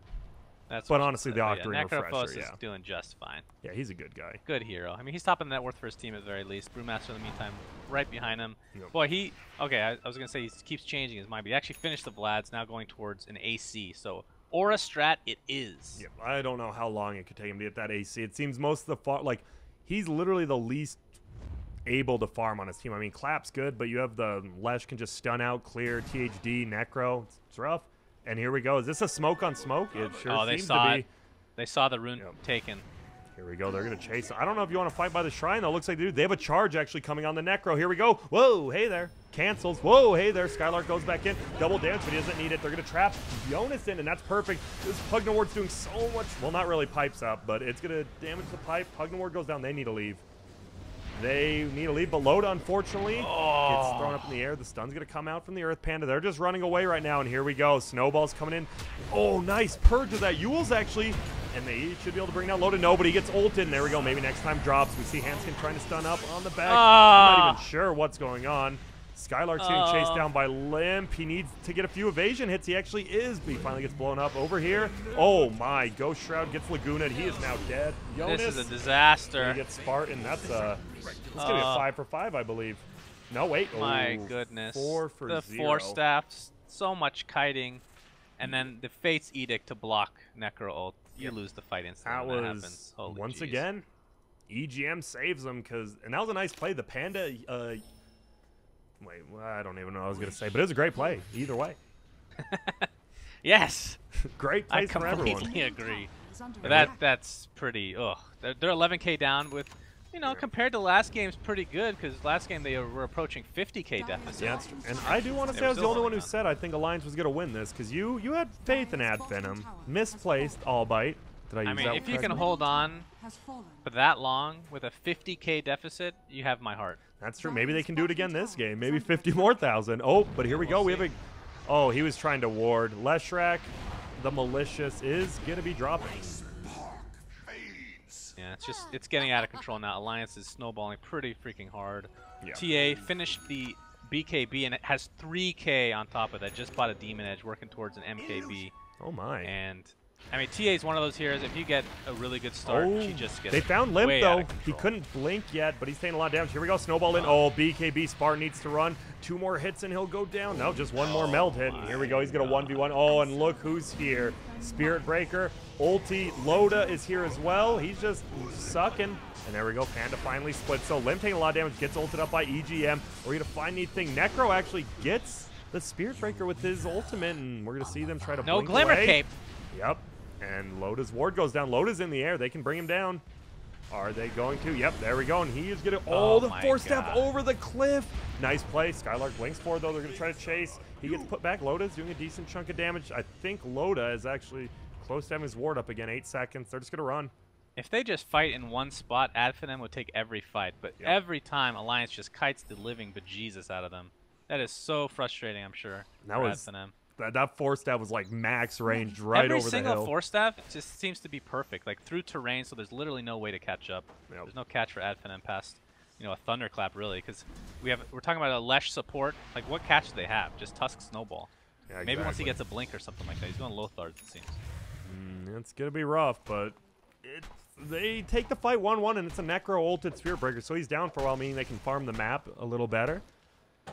that's But what you honestly, said. the But Octarine Necrophos refresher, is yeah. doing just fine. Yeah, he's a good guy. Good hero. I mean, he's topping the net worth for his team at the very least. Brewmaster, in the meantime, right behind him. Yep. Boy, okay, I was going to say he keeps changing his mind, but he actually finished the Vlads, now going towards an AC. So, Aura Strat it is. Yeah, I don't know how long it could take him to get that AC. It seems most of the he's literally the least able to farm on his team. I mean, Clap's good, but you have the Lesh can just stun out, clear, THD, Necro. It's rough. And here we go. Is this a smoke on smoke? It sure They seems saw to be. it. They saw the rune Yep. taken. Here we go. They're going to chase. I don't know if you want to fight by the shrine, though. Looks like they do. They have a charge actually coming on the Necro. Here we go. Whoa, hey there. Cancels. Whoa, hey there. Skylark goes back in. Double dance, but he doesn't need it. They're going to trap Jonas in, and that's perfect. This Pugnaward's doing so much. Well, not really pipes up, but it's going to damage the pipe. Pugnaward goes down. They need to leave. They need to leave, but Loda, unfortunately, gets thrown up in the air. The stun's going to come out from the Earth Panda. They're just running away right now, and here we go. Snowball's coming in. Oh, nice purge of that. Yule's actually, and they should be able to bring down Loda. No, but he gets ulted, and there we go. Maybe next time drops. We see Hanskin trying to stun up on the back. I'm not even sure what's going on. Skylark's getting chased down by Limp. He needs to get a few evasion hits. He actually is, but he finally gets blown up over here. Oh, my. Ghost Shroud gets Laguna. He is now dead. Jonas. This is a disaster. He gets Spartan. That's going to be a 5 for 5, I believe. No, wait. My Oh, goodness. 4 for the 0. Force Staffs, so much kiting, and then the Fate's Edict to block Necro ult. You lose the fight instantly That when that was, happens. Holy once jeez. again, EGM saves them, and that was a nice play. The Panda, Wait, well, I don't even know what I was going to say, but it was a great play either way. Yes, Great I place for everyone. completely agree. Is under But attack. that's pretty. Ugh, they're 11K down with, you know, compared to last game's pretty good because last game they were approaching 50K deficit. Yeah, that's true. And I do want to They say were I was the still only one who holding on. said I think Alliance was going to win this because you had faith in Ad Finem. Misplaced all bite. Did I use I mean, that if you can correctly? hold on Has fallen. for that long with a 50K deficit, you have my heart. That's true. Maybe they can do it again this game. Maybe 50 more thousand. Oh, but here we go. We have a. Oh, he was trying to ward. Leshrak, the malicious, is going to be dropping. Yeah, it's getting out of control now. Alliance is snowballing pretty freaking hard. Yeah. TA finished the BKB and it has 3K on top of that. Just bought a Demon Edge, working towards an MKB. Oh, my. And I mean, TA is one of those heroes. If you get a really good start, Oh, she just gets. they found Limp, way out though. of He control. couldn't blink yet, but he's taking a lot of damage. Here we go. Snowball in. Oh, BKB. Spartan needs to run. 2 more hits and he'll go down. No, just 1 more meld hit. And here we go. He's going to 1v1. Oh, and look who's here. Spirit Breaker. Ulti. Loda is here as well. He's just sucking. And there we go. Panda finally split. So Limp taking a lot of damage. Gets ulted up by EGM. We're going to find anything. Necro actually gets the Spirit Breaker with his ultimate. And we're going to see them try to No blink Glimmer away. Cape. Yep. And Loda's ward goes down. Loda's in the air. They can bring him down. Are they going to? Yep, there we go. And he is going to... Oh, the my 4-step God. over the cliff. Nice play. Skylark blinks forward, though. They're going to try to chase. He gets put back. Loda's doing a decent chunk of damage. I think Loda is actually close to having his ward up again. 8 seconds. They're just going to run. If they just fight in one spot, Ad Finem would take every fight. But Yep. every time, Alliance just kites the living bejesus out of them. That is so frustrating, I'm sure. That for was- Ad Finem. That 4-step was like max range right Every over the single hill. 4-staff just seems to be perfect, like through terrain, so there's literally no way to catch up. Yep. There's no catch for Ad Finem past, you know, a Thunderclap really, because we're talking about a Lesh support. Like, what catch do they have? Just Tusk Snowball. Yeah, Maybe once he exactly. gets a blink or something like that. He's going Lothards, it seems. It's going to be rough, but they take the fight 1-1, and it's a Necro ulted Spirit Breaker, so he's down for a while, meaning they can farm the map a little better.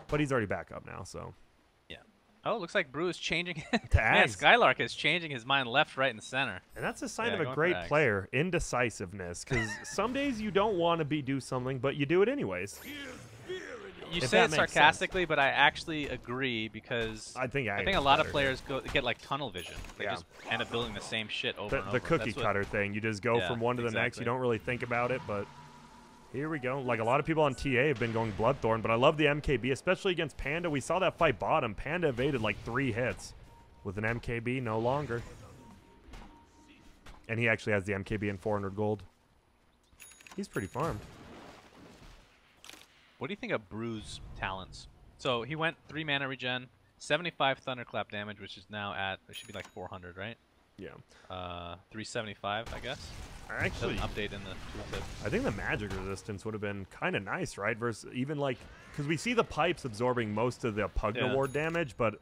But he's already back up now, so... Oh, it looks like Brew is changing. To Man, Ags. Skylark is changing his mind left, right, and center. And that's a sign Yeah, of a going for great Ags. player, indecisiveness. Because some days you don't want to do something, but you do it anyways. You If say that it makes sense. sarcastically, but I actually agree because I think a lot of players get like tunnel vision. They Yeah. just end up building the same shit over and over. The cookie That's what- cutter thing. You just go Yeah, from one to the next. You exactly. don't really think about it, but here we go. Like a lot of people on TA have been going Bloodthorn, but I love the MKB, especially against Panda. We saw that fight bottom. Panda evaded like 3 hits with an MKB, no longer. And he actually has the MKB and 400 gold. He's pretty farmed. What do you think of Brew's talents? So he went 3 mana regen, 75 Thunderclap damage, which is now at, it should be like 400, right? Yeah. 375, I guess. Actually, Doesn't update in the tooltip. I think the magic resistance would have been kind of nice, right? Versus even like, because we see the pipes absorbing most of the Pugna Yeah. ward damage, but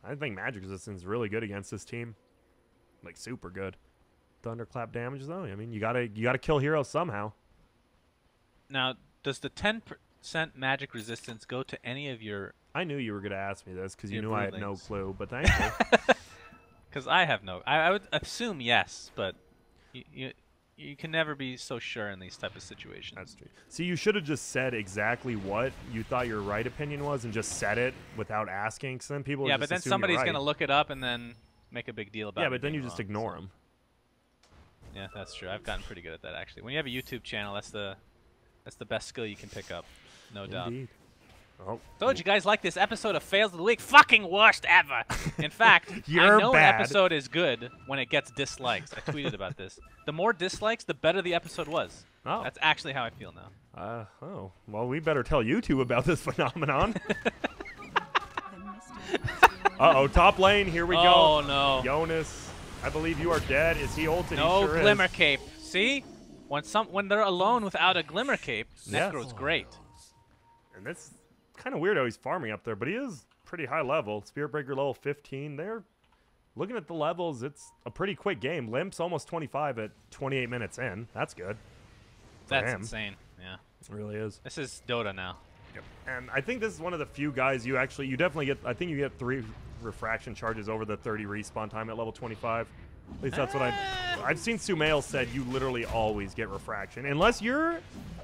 I think magic resistance is really good against this team. Like super good. Thunderclap damage though. I mean, you gotta kill heroes somehow. Now, does the 10% magic resistance go to any of your... I knew you were gonna ask me this because you Your knew I had no broodlings. clue, but thank you. Because I have no... I would assume yes, but you can never be so sure in these type of situations. That's true. See, you should have just said exactly what you thought your right opinion was and just said it without asking. Because then people would Yeah, just but then assume you're somebody's right. going to look it up and then make a big deal about it. Yeah, but then you being just wrong, ignore so- them. Yeah, that's true. I've gotten pretty good at that, actually. When you have a YouTube channel, that's the best skill you can pick up. No doubt. Indeed. Oh, Told you guys like this episode of Fails of the Week. Fucking worst ever. In fact, You're I know bad. an episode is good when it gets dislikes. I tweeted about this. The more dislikes, the better the episode was. Oh. That's actually how I feel now. Oh. Well, we better tell YouTube about this phenomenon. Uh-oh, top lane. Here we Oh, go. no. Jonas, I believe you are dead. Is he ulted? No He sure Glimmer is. Cape. See? When they're alone without a Glimmer Cape, Yes. Necro's great. And that's kind of weird how he's farming up there, but he is pretty high level. Spirit Breaker level 15. They're looking at the levels. It's a pretty quick game. Limp's almost 25 at 28 minutes in. That's good. For That's him. insane. Yeah. It really is. This is Dota now. Yep. And I think this is one of the few guys you definitely get, I think you get 3 refraction charges over the 30 respawn time at level 25. At least that's what I've seen. Sumail said you literally always get refraction. Unless you're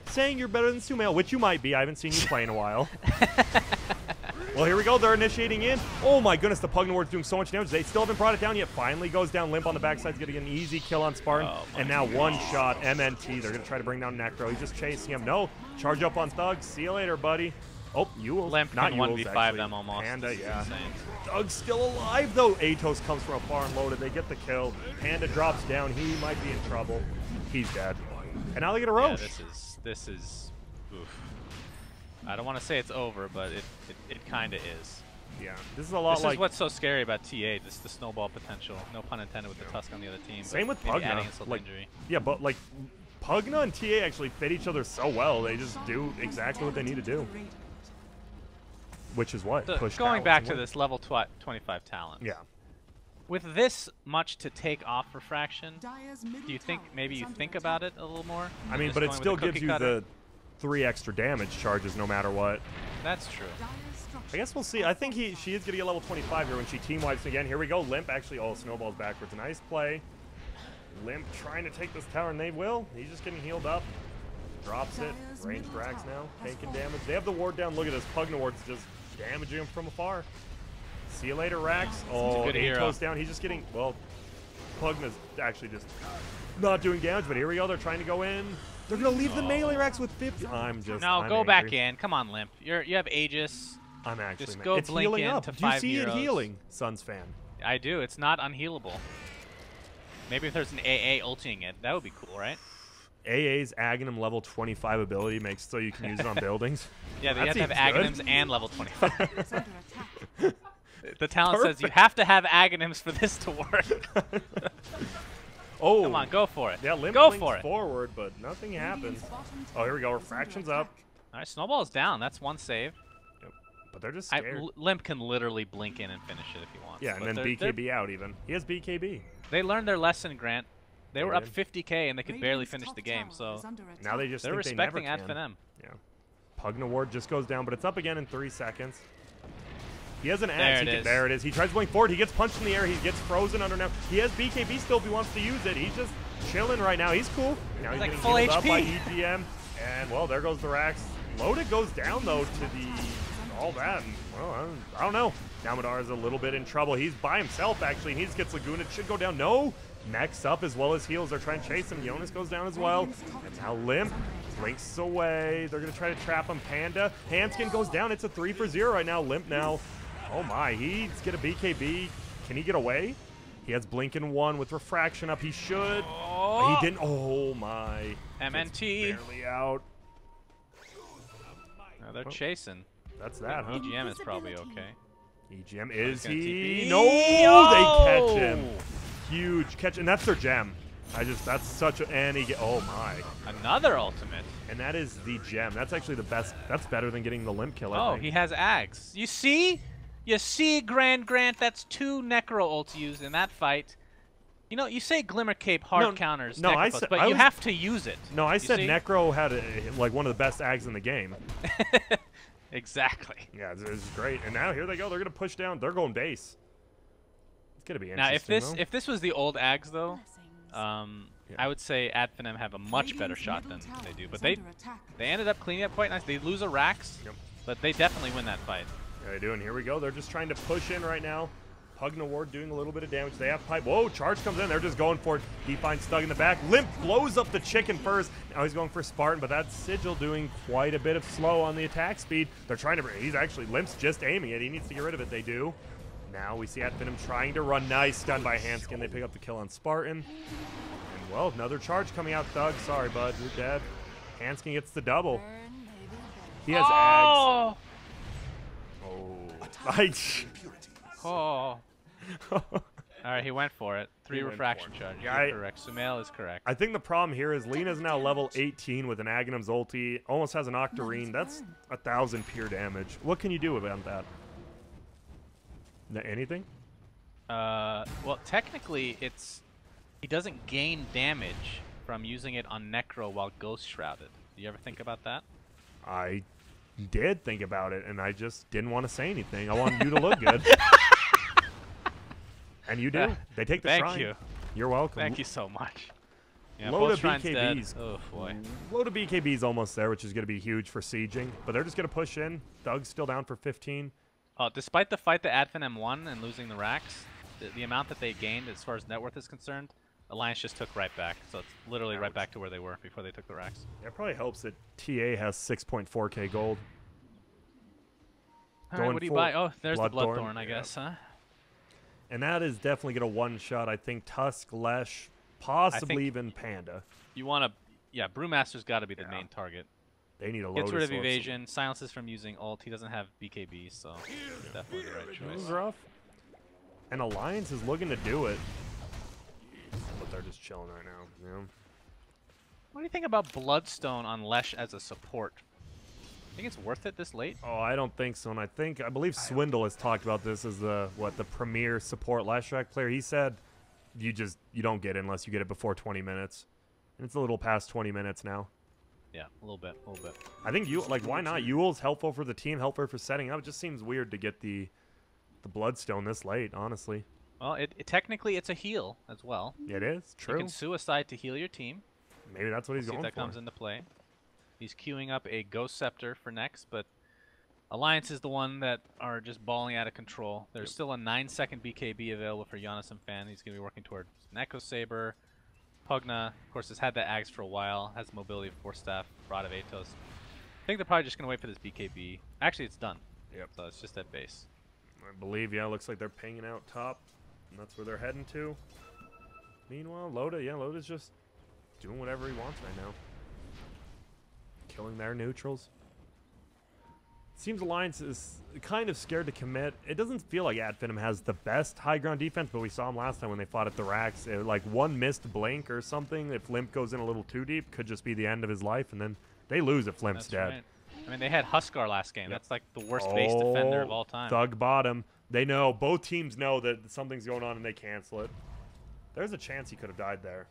saying you're better than Sumail, which you might be. I haven't seen you play in a while. Well, here we go. They're initiating in. Oh, my goodness. The Pugnaward's doing so much damage. They still haven't brought it down yet. Finally goes down. Limp on the backside's getting an easy kill on Spartan. And now one shot. MNT. They're going to try to bring down Necro. He's just chasing him. No. Charge up on Thug. See you later, buddy. Oh, Yules. Limp Not can Yules, 1v5 actually. them almost. Panda, This is yeah. insane. Thug's still alive, though. Atos comes from afar and loaded. They get the kill. Panda drops down. He might be in trouble. He's dead. And now they get a Yeah, Roche. this is oof. I don't want to say it's over, but it kind of is. Yeah, this is a lot This like... is what's so scary about TA, just the snowball potential. No pun intended with the Tusk on the other team. Same but with maybe Pugna. adding insult to Like, injury. yeah, but like Pugna and TA actually fit each other so well. They just do exactly what they need to do. Which is what? So Push going talents back and to win. this level 25 talent. Yeah. With this much to take off refraction, Dire's middle do you think tower maybe is you under think attack. about it a little more? I mean, Just but it going with still the gives cookie you cutter? the 3 extra damage charges no matter what. That's true. Dire's structures I guess we'll see. I think she is going to get level 25 here when she team wipes again. Here we go. Limp actually, snowballs backwards. Nice play. Limp trying to take this tower, and they will. He's just getting healed up. Drops it. Range racks now. Taking damage. They have the ward down. Look at this. Pugnaward's just damaging him from afar. See you later, Rax. Oh, good hero. Atos down. He's just getting, well, Pugna's actually just not doing damage, but here we go. They're trying to go in. They're going to leave the melee Rax with 50. I'm No, go angry. back in. Come on, Limp. You have Aegis. I'm actually Just mad. go It's blink healing up. into Do you 5 see heroes. it healing, Suns fan? I do. It's not unhealable. Maybe if there's an AA ulting it, that would be cool, right? AA's Aghanim level 25 ability makes so you can use it on buildings. Yeah, they That have to have seems good. Aghanims and level 25. is under attack. The talent says you have to have Aghanims for this to work. Oh, Come on, go for it. yeah, Limp go blinks for it. forward, but nothing happens. Oh, here we go. Refraction's up. All right, Snowball's down. That's one save. But they're just scared. Limp can literally blink in and finish it if he wants. Yeah, and But then BKB out even. He has BKB. They learned their lesson, Grant. They were up did. 50k and they could barely finish the game, so Now they just they're think they never respecting Ad can. Finem. Yeah. Pugnaward just goes down, but it's up again in 3 seconds. He has an There axe. it is. There it is. He tries to blink forward. He gets punched in the air. He gets frozen under now. He has BKB still if he wants to use it. He's just chilling right now. He's cool. Now he's like getting full healed up by HP. EGM. And, well, there goes the Rax. Loaded goes down, though, to the... all that. And, well, I don't know. Namadar is a little bit in trouble. He's by himself, actually, and he just gets Laguna. It should go down. No! Next up, as well as heals, they're trying to chase him. Jonas goes down as well. And now Limp blinks away. They're going to try to trap him. Panda. Handskin goes down. It's a 3 for 0 right now. Limp now. Oh, my. He's get a BKB. Can he get away? He has Blink in 1 with Refraction up. He should. But he didn't. Oh, my. MNT. Gets barely out. Now they're chasing. That's that, huh? EGM is probably okay. EGM, is gonna he? TP. No! They catch him. Huge catch. And that's their gem. That's such a, and he get, oh my. Another ultimate. And that is the gem. That's actually the best. That's better than getting the Limp kill, I Oh, think. he has Ags. You see? You see, Grant? That's 2 Necro ults used in that fight. You know, you say Glimmer Cape hard counters, no, I Necrophos, said- but I you was- have to use it. No, I You said see? Necro had like one of the best Ags in the game. Exactly. Yeah, it's great. And now here they go. They're going to push down. They're going base. It's going to be interesting, Now, though. if this was the old Ags though, Yeah. I would say Ad Finem have a much better shot than they do. But they ended up cleaning up quite nice. They lose a Rax, Yep. but they definitely win that fight. Yeah, they do, and here we go. They're just trying to push in right now. Pugnaward doing a little bit of damage. They have pipe. Whoa, charge comes in. They're just going for it. He finds Stug in the back. Limp blows up the chicken first. Now he's going for Spartan, but that's Sigil doing quite a bit of slow on the attack speed. They're trying to... He's actually... Limp's just aiming it. He needs to get rid of it. They do. Now we see Ad Finem trying to run. Nice stun by Hanskin. They pick up the kill on Spartan. And, well, another charge coming out. Thug, sorry, bud. You're dead. Hanskin gets the double. He has Ags. Oh. Oh. All right, he went for it. 3 He went refraction for it. charge. Yeah, You're correct. Sumail is correct. I think the problem here is Lena's now level 18 with an Aghanim's ulti. Almost has an Octarine. That's 1,000 pure damage. What can you do about that? Anything? Well, technically, he doesn't gain damage from using it on Necro while Ghost Shrouded. Do you ever think about that? I did think about it, and I just didn't want to say anything. I wanted you to look good. And you do. They take the Thank shrine. you. You're welcome. Thank you so much. Yeah, Load both of shrines dead. BKBs. Oh boy. Load of BKB's almost there, which is going to be huge for sieging. But they're just going to push in. Doug's still down for 15. Despite the fight that Finem won and losing the racks, the amount that they gained as far as net worth is concerned, Alliance just took right back. So it's literally right back to where they were before they took the racks. It probably helps that TA has 6.4k gold. All right, what do you buy? Oh, there's the Bloodthorn, I Yep. guess, huh? And that is definitely going to one-shot, I think, Tusk, Lesh, possibly think- even Panda. You want to, yeah, Brewmaster's got to be the main target. They need a load Gets rid of sorts. evasion, silences from using ult. He doesn't have BKB, so definitely the right This choice. is rough. And Alliance is looking to do it. But they're just chilling right now. You know? What do you think about Bloodstone on Lesh as a support? Think it's worth it this late? Oh, I don't think so. And I believe Swindle has talked about this as the premier support Lashrak player. He said you don't get it unless you get it before 20 minutes. And it's a little past 20 minutes now. Yeah, a little bit. I think why not? Ewell's helpful for the team, helpful for setting up. It just seems weird to get the Bloodstone this late, honestly. Well, technically it's a heal as well. It is true. You can suicide to heal your team. Maybe that's what he's See if going that for. comes into play. He's queuing up a Ghost Scepter for next, but Alliance is the one that are just balling out of control. There's still a 9-second BKB available for Giannis and Fan. He's going to be working towards an Echo Saber. Pugna, of course, has had the Ags for a while, has mobility of 4 staff, Rod of Atos. I think they're probably just going to wait for this BKB. Actually, it's done. Yep. So it's just at base. I believe, yeah, looks like they're pinging out top, and that's where they're heading to. Meanwhile, Loda's just doing whatever he wants right now. Killing their neutrals. Seems Alliance is kind of scared to commit. It doesn't feel like Finem has the best high ground defense, but we saw him last time when they fought at the racks. Like one missed blink or something, if Limp goes in a little too deep, could just be the end of his life, and then they lose if Limp's That's dead. right. I mean, they had Huskar last game. Yep. That's like the worst base defender of all time. Thug bottom. They know, both teams know that something's going on and they cancel it. There's a chance he could have died there.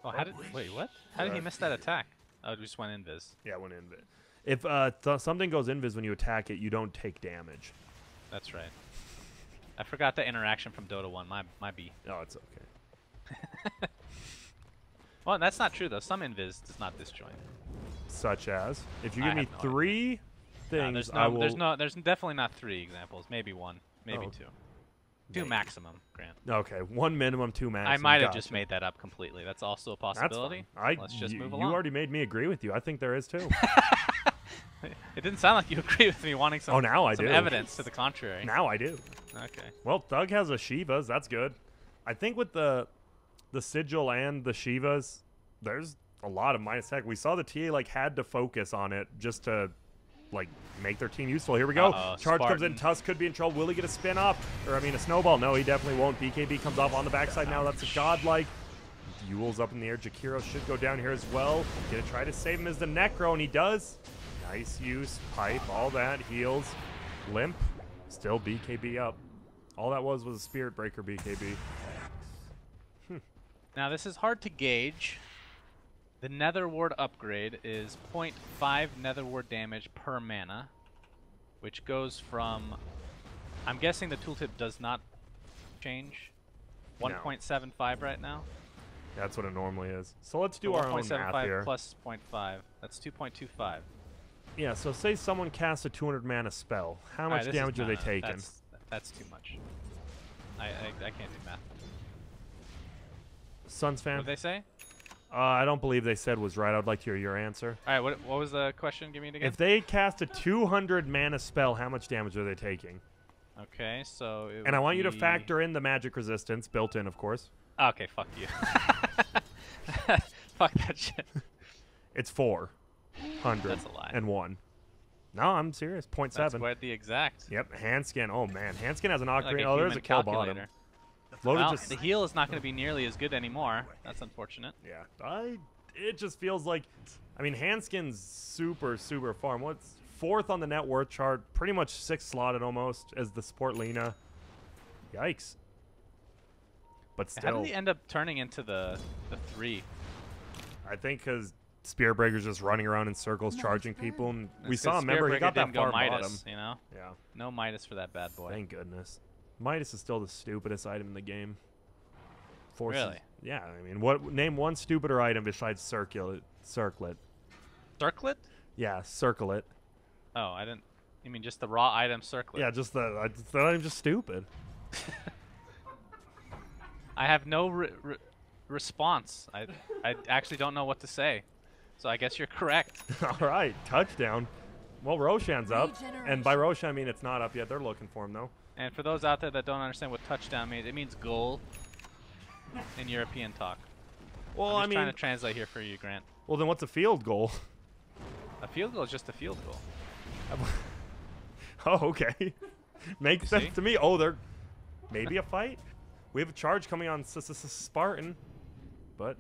Oh, wait, what? How did he miss that attack? Oh, it just went invis. Yeah, when invis. If something goes invis when you attack it, you don't take damage. That's right. I forgot the interaction from Dota 1. My B. Oh, it's okay. Well, that's not true, though. Some invis does not disjoint. Such as, if you I give me have no 3 things, I will... There's definitely not 3 examples. Maybe 1. Maybe 2. 2 maximum, Grant. Okay, 1 minimum, 2 maximum. I might have Gotcha. just made that up completely. That's also a That's possibility. fine. Let's just move You along. already made me agree with you. I think there is too. It didn't sound like you agree with me wanting some, now I some do. evidence to the contrary. Now I do. Okay. Well, Thug has a Shivas. That's good. I think with the Sigil and the Shivas, there's a lot of minus tech. We saw the TA had to focus on it just to make their team useful. Here we go. Charge comes in. Tusk could be in trouble. Will he get a spin off? Or, I mean, a snowball? No, he definitely won't. BKB comes off on the backside now. That's a godlike. Ewell's up in the air. Jakiro should go down here as well. Gonna try to save him as the Necro, and he does. Nice use. Pipe, all that. Heals. Limp. Still BKB up. All that was a Spirit Breaker BKB. Now, this is hard to gauge. The Nether Ward upgrade is 0.5 Nether Ward damage per mana, which goes from... I'm guessing the tooltip does not change. No. 1.75 right now. That's what it normally is. So let's do So our own math 1.75 here. plus 0.5. That's 2.25. Yeah, so say someone casts a 200 mana spell. How much damage are they taking? That's too much. I can't do math. Suns fan? What did they say? I don't believe they said was right. I'd like to hear your answer. All right, what was the question? Give me it again. If they cast a 200 mana spell, how much damage are they taking? Okay, so it And I would want you to be- factor in the magic resistance, built in, of course. Okay, fuck you. Fuck that shit. It's 400. That's a lie. And 1. No, I'm serious. 0.7. That's quite the exact. Yep, Handskin. Oh, man. Handskin has an Like octane. a Oh, there's a human kill bottom. calculator. Loaded Well, just... the heal is not going to be nearly as good anymore. That's unfortunate. Yeah. It just feels like... I mean, Handskin's super, super farm. What's 4th on the net worth chart? Pretty much 6th slotted almost as the support Lina. Yikes. But How still... did he end up turning into the 3? I think because Spear Breaker's just running around in circles, charging people, and we It's saw 'cause him. Remember, he Spearbreaker got that didn't go far Midas, bottom. you know? Yeah. No Midas for that bad boy. Thank goodness. Midas is still the stupidest item in the game. Forces. Really? Yeah, I mean, name one stupider item besides circlet. Circlet? Yeah, circle it. Oh, I didn't. You mean just the raw item circlet? Yeah, just the that item just stupid. I have no response. I actually don't know what to say. So I guess you're correct. All right, touchdown. Well, Roshan's up, and by Roshan I mean it's not up yet. They're looking for him though. And for those out there that don't understand what touchdown means, it means goal in European talk. Well, I'm just trying to translate here for you, Grant. Well, then what's a field goal? A field goal is just a field goal. Oh, okay. Makes You sense see? to me. Oh, they're maybe a fight. We have a charge coming on Spartan, but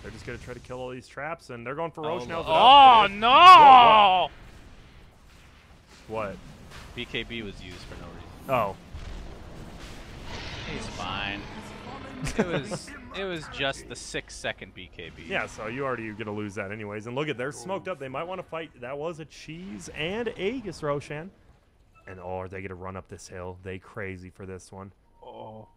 they're just gonna try to kill all these traps, and they're going for Roche now. Oh no! What? BKB was used for no reason. Oh. He's fine. It was just the 6-second BKB. Yeah, so you already gonna lose that anyways. And look at, they're smoked up. They might want to fight. That was a cheese and Aegis Roshan. And oh, are they gonna run up this hill? They crazy for this one. Oh.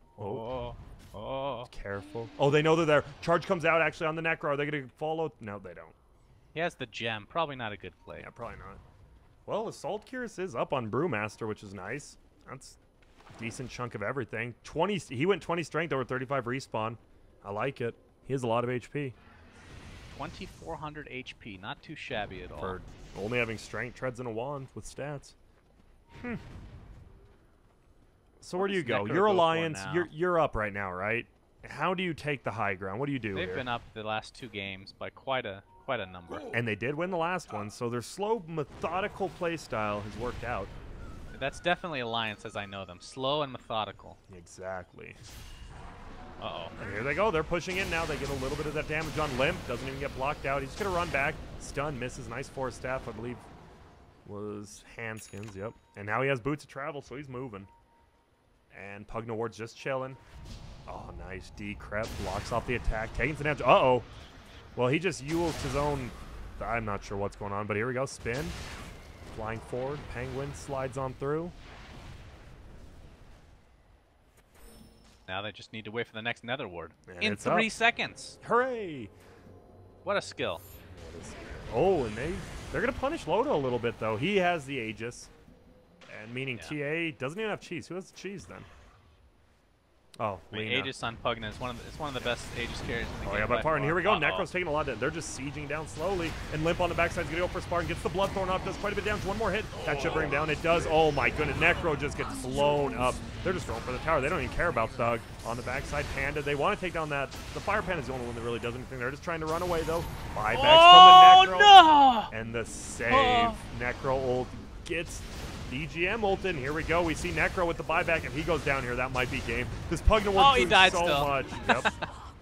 Careful. Oh, they know they're there. Charge comes out actually on the Necro. Are they gonna follow? No, they don't. He has the gem. Probably not a good play. Yeah, probably not. Well, Assault Curious is up on Brewmaster, which is nice. That's a decent chunk of everything. 20. He went 20 strength over 35 respawn. I like it. He has a lot of HP. 2400 HP. Not too shabby at all. For only having strength, treads in a wand with stats. So where do you go? Necro Your go for alliance. now? You're up right now, right? How do you take the high ground? What do you do They've here? been up the last 2 games by quite a number. And they did win the last one, so their slow, methodical play style has worked out. That's definitely Alliance as I know them. Slow and methodical. Exactly. Uh-oh. And here they go. They're pushing in now. They get a little bit of that damage on Limp. Doesn't even get blocked out. He's just going to run back. Stun, misses. Nice force staff, I believe, was Handskins. Yep. And now he has Boots of Travel, so he's moving. And Pugna Ward's just chilling. Oh, nice. D-Crep blocks off the attack. Taking some damage. Uh-oh. Well, he just used his own... I'm not sure what's going on, but here we go. Spin. Flying forward. Penguin slides on through. Now they just need to wait for the next Nether Ward. And In it's 3 up. seconds. Hooray! What a skill. Oh, and they're going to punish Loda a little bit, though. He has the Aegis. And meaning TA doesn't even have cheese. Who has the cheese, then? Oh, I mean, Lena. Aegis on Pugna is one of the best Aegis carries in the game. Oh, yeah, by far. And here we go. Uh-oh. Necro's taking a lot of... They're just sieging down slowly. And Limp on the backside's going to go for Spartan. Gets the Bloodthorn off. Does quite a bit damage. One more hit. That should bring him down. It does. Oh, my goodness. Necro just gets blown up. They're just going for the tower. They don't even care about Thug. On the backside, Panda. They want to take down that. The Fire Panda's the only one that really does anything. They're just trying to run away, though. Buybacks from the Necro. No! And the save. Necro ult gets... DGM ulted. Here we go. We see Necro with the buyback. If he goes down here, that might be game. This Pugna Ward's he doing died so still. much. Yep.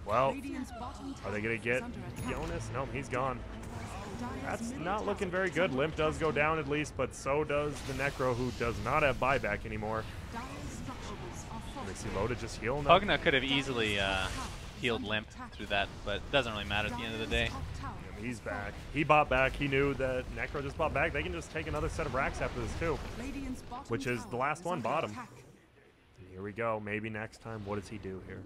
Well, Radiant's bottom are they going to tower get is under attack. Jonas? No, he's gone. That's Dire's middle not looking tower very is good. under Limp does go down at least, but so does the Necro, who does not have buyback anymore. Dire's structures are We see fortified. Loda just healing up. Pugna could have easily healed Limp through that, but it doesn't really matter at the end of the day. Dire's top tower He's back. He bought back. He knew that Necro just bought back. They can just take another set of racks after this, too. Radiant's bottom Which is the tower last is one, under bottom. attack. Here we go. Maybe next time. What does he do here?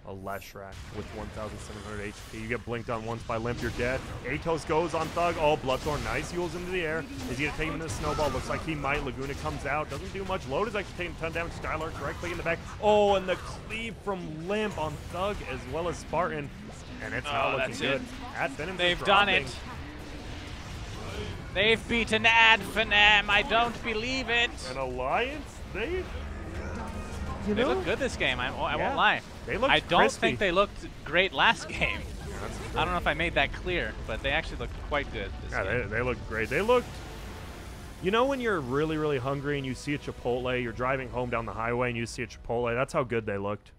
A Leshrac with 1,700 HP. You get blinked on once by Limp, you're dead. Atos goes on Thug. Oh, Bloodthorn. Nice. Yules into the air. Is he going to take him into the snowball? Looks like he might. Laguna comes out. Doesn't do much. Loda's actually taking a ton of damage. Skylark directly in the back. Oh, and the cleave from Limp on Thug as well as Spartan. And it's not looking that's good. it. At Finem They've just done dropping. it. They've beaten Finem. I don't believe it. An alliance? They They look good this game. I Yeah. won't lie. They looked I don't crispy. think they looked great last game. That's I don't know if I made that clear, but they actually looked quite good this Yeah, game. they look great. They looked... You know when you're really, really hungry and you see a Chipotle, you're driving home down the highway and you see a Chipotle, that's how good they looked.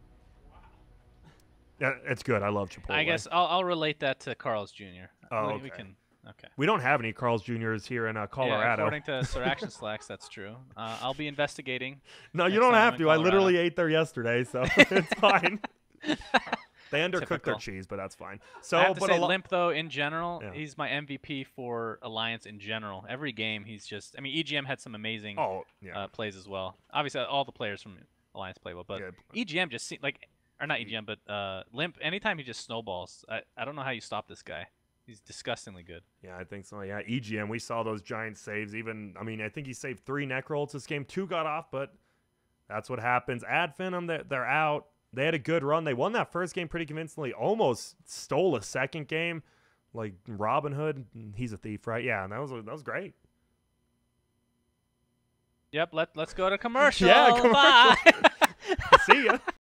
Yeah, it's good. I love Chipotle. I guess I'll relate that to Carl's Jr. Oh, We okay. can. Okay. We don't have any Carl's Jr.'s here in Yeah, Colorado. according to Sir Action Slacks, that's true. I'll be investigating. No, you next don't time have I'm to. in I literally Colorado. ate there yesterday, so it's fine. They undercooked their Typical. cheese, but that's fine. So, I have to but say, a lo- Limp though, in general, Yeah. he's my MVP for Alliance in general. Every game, he's just. I mean, EGM had some amazing Oh, yeah. plays as well. Obviously, all the players from Alliance play well, but Yeah. EGM just seemed like. or not EGM, but Limp. Anytime he just snowballs, I don't know how you stop this guy. He's disgustingly good. Yeah, I think so. Yeah, EGM, we saw those giant saves. Even, I mean, I think he saved 3 Necrolts this game. 2 got off, but that's what happens. Ad Finem, they're out. They had a good run. They won that first game pretty convincingly. Almost stole a second game. Like Robin Hood, he's a thief, right? Yeah, and that was great. Yep. Let's go to commercial. Yeah, commercial. Bye. See ya.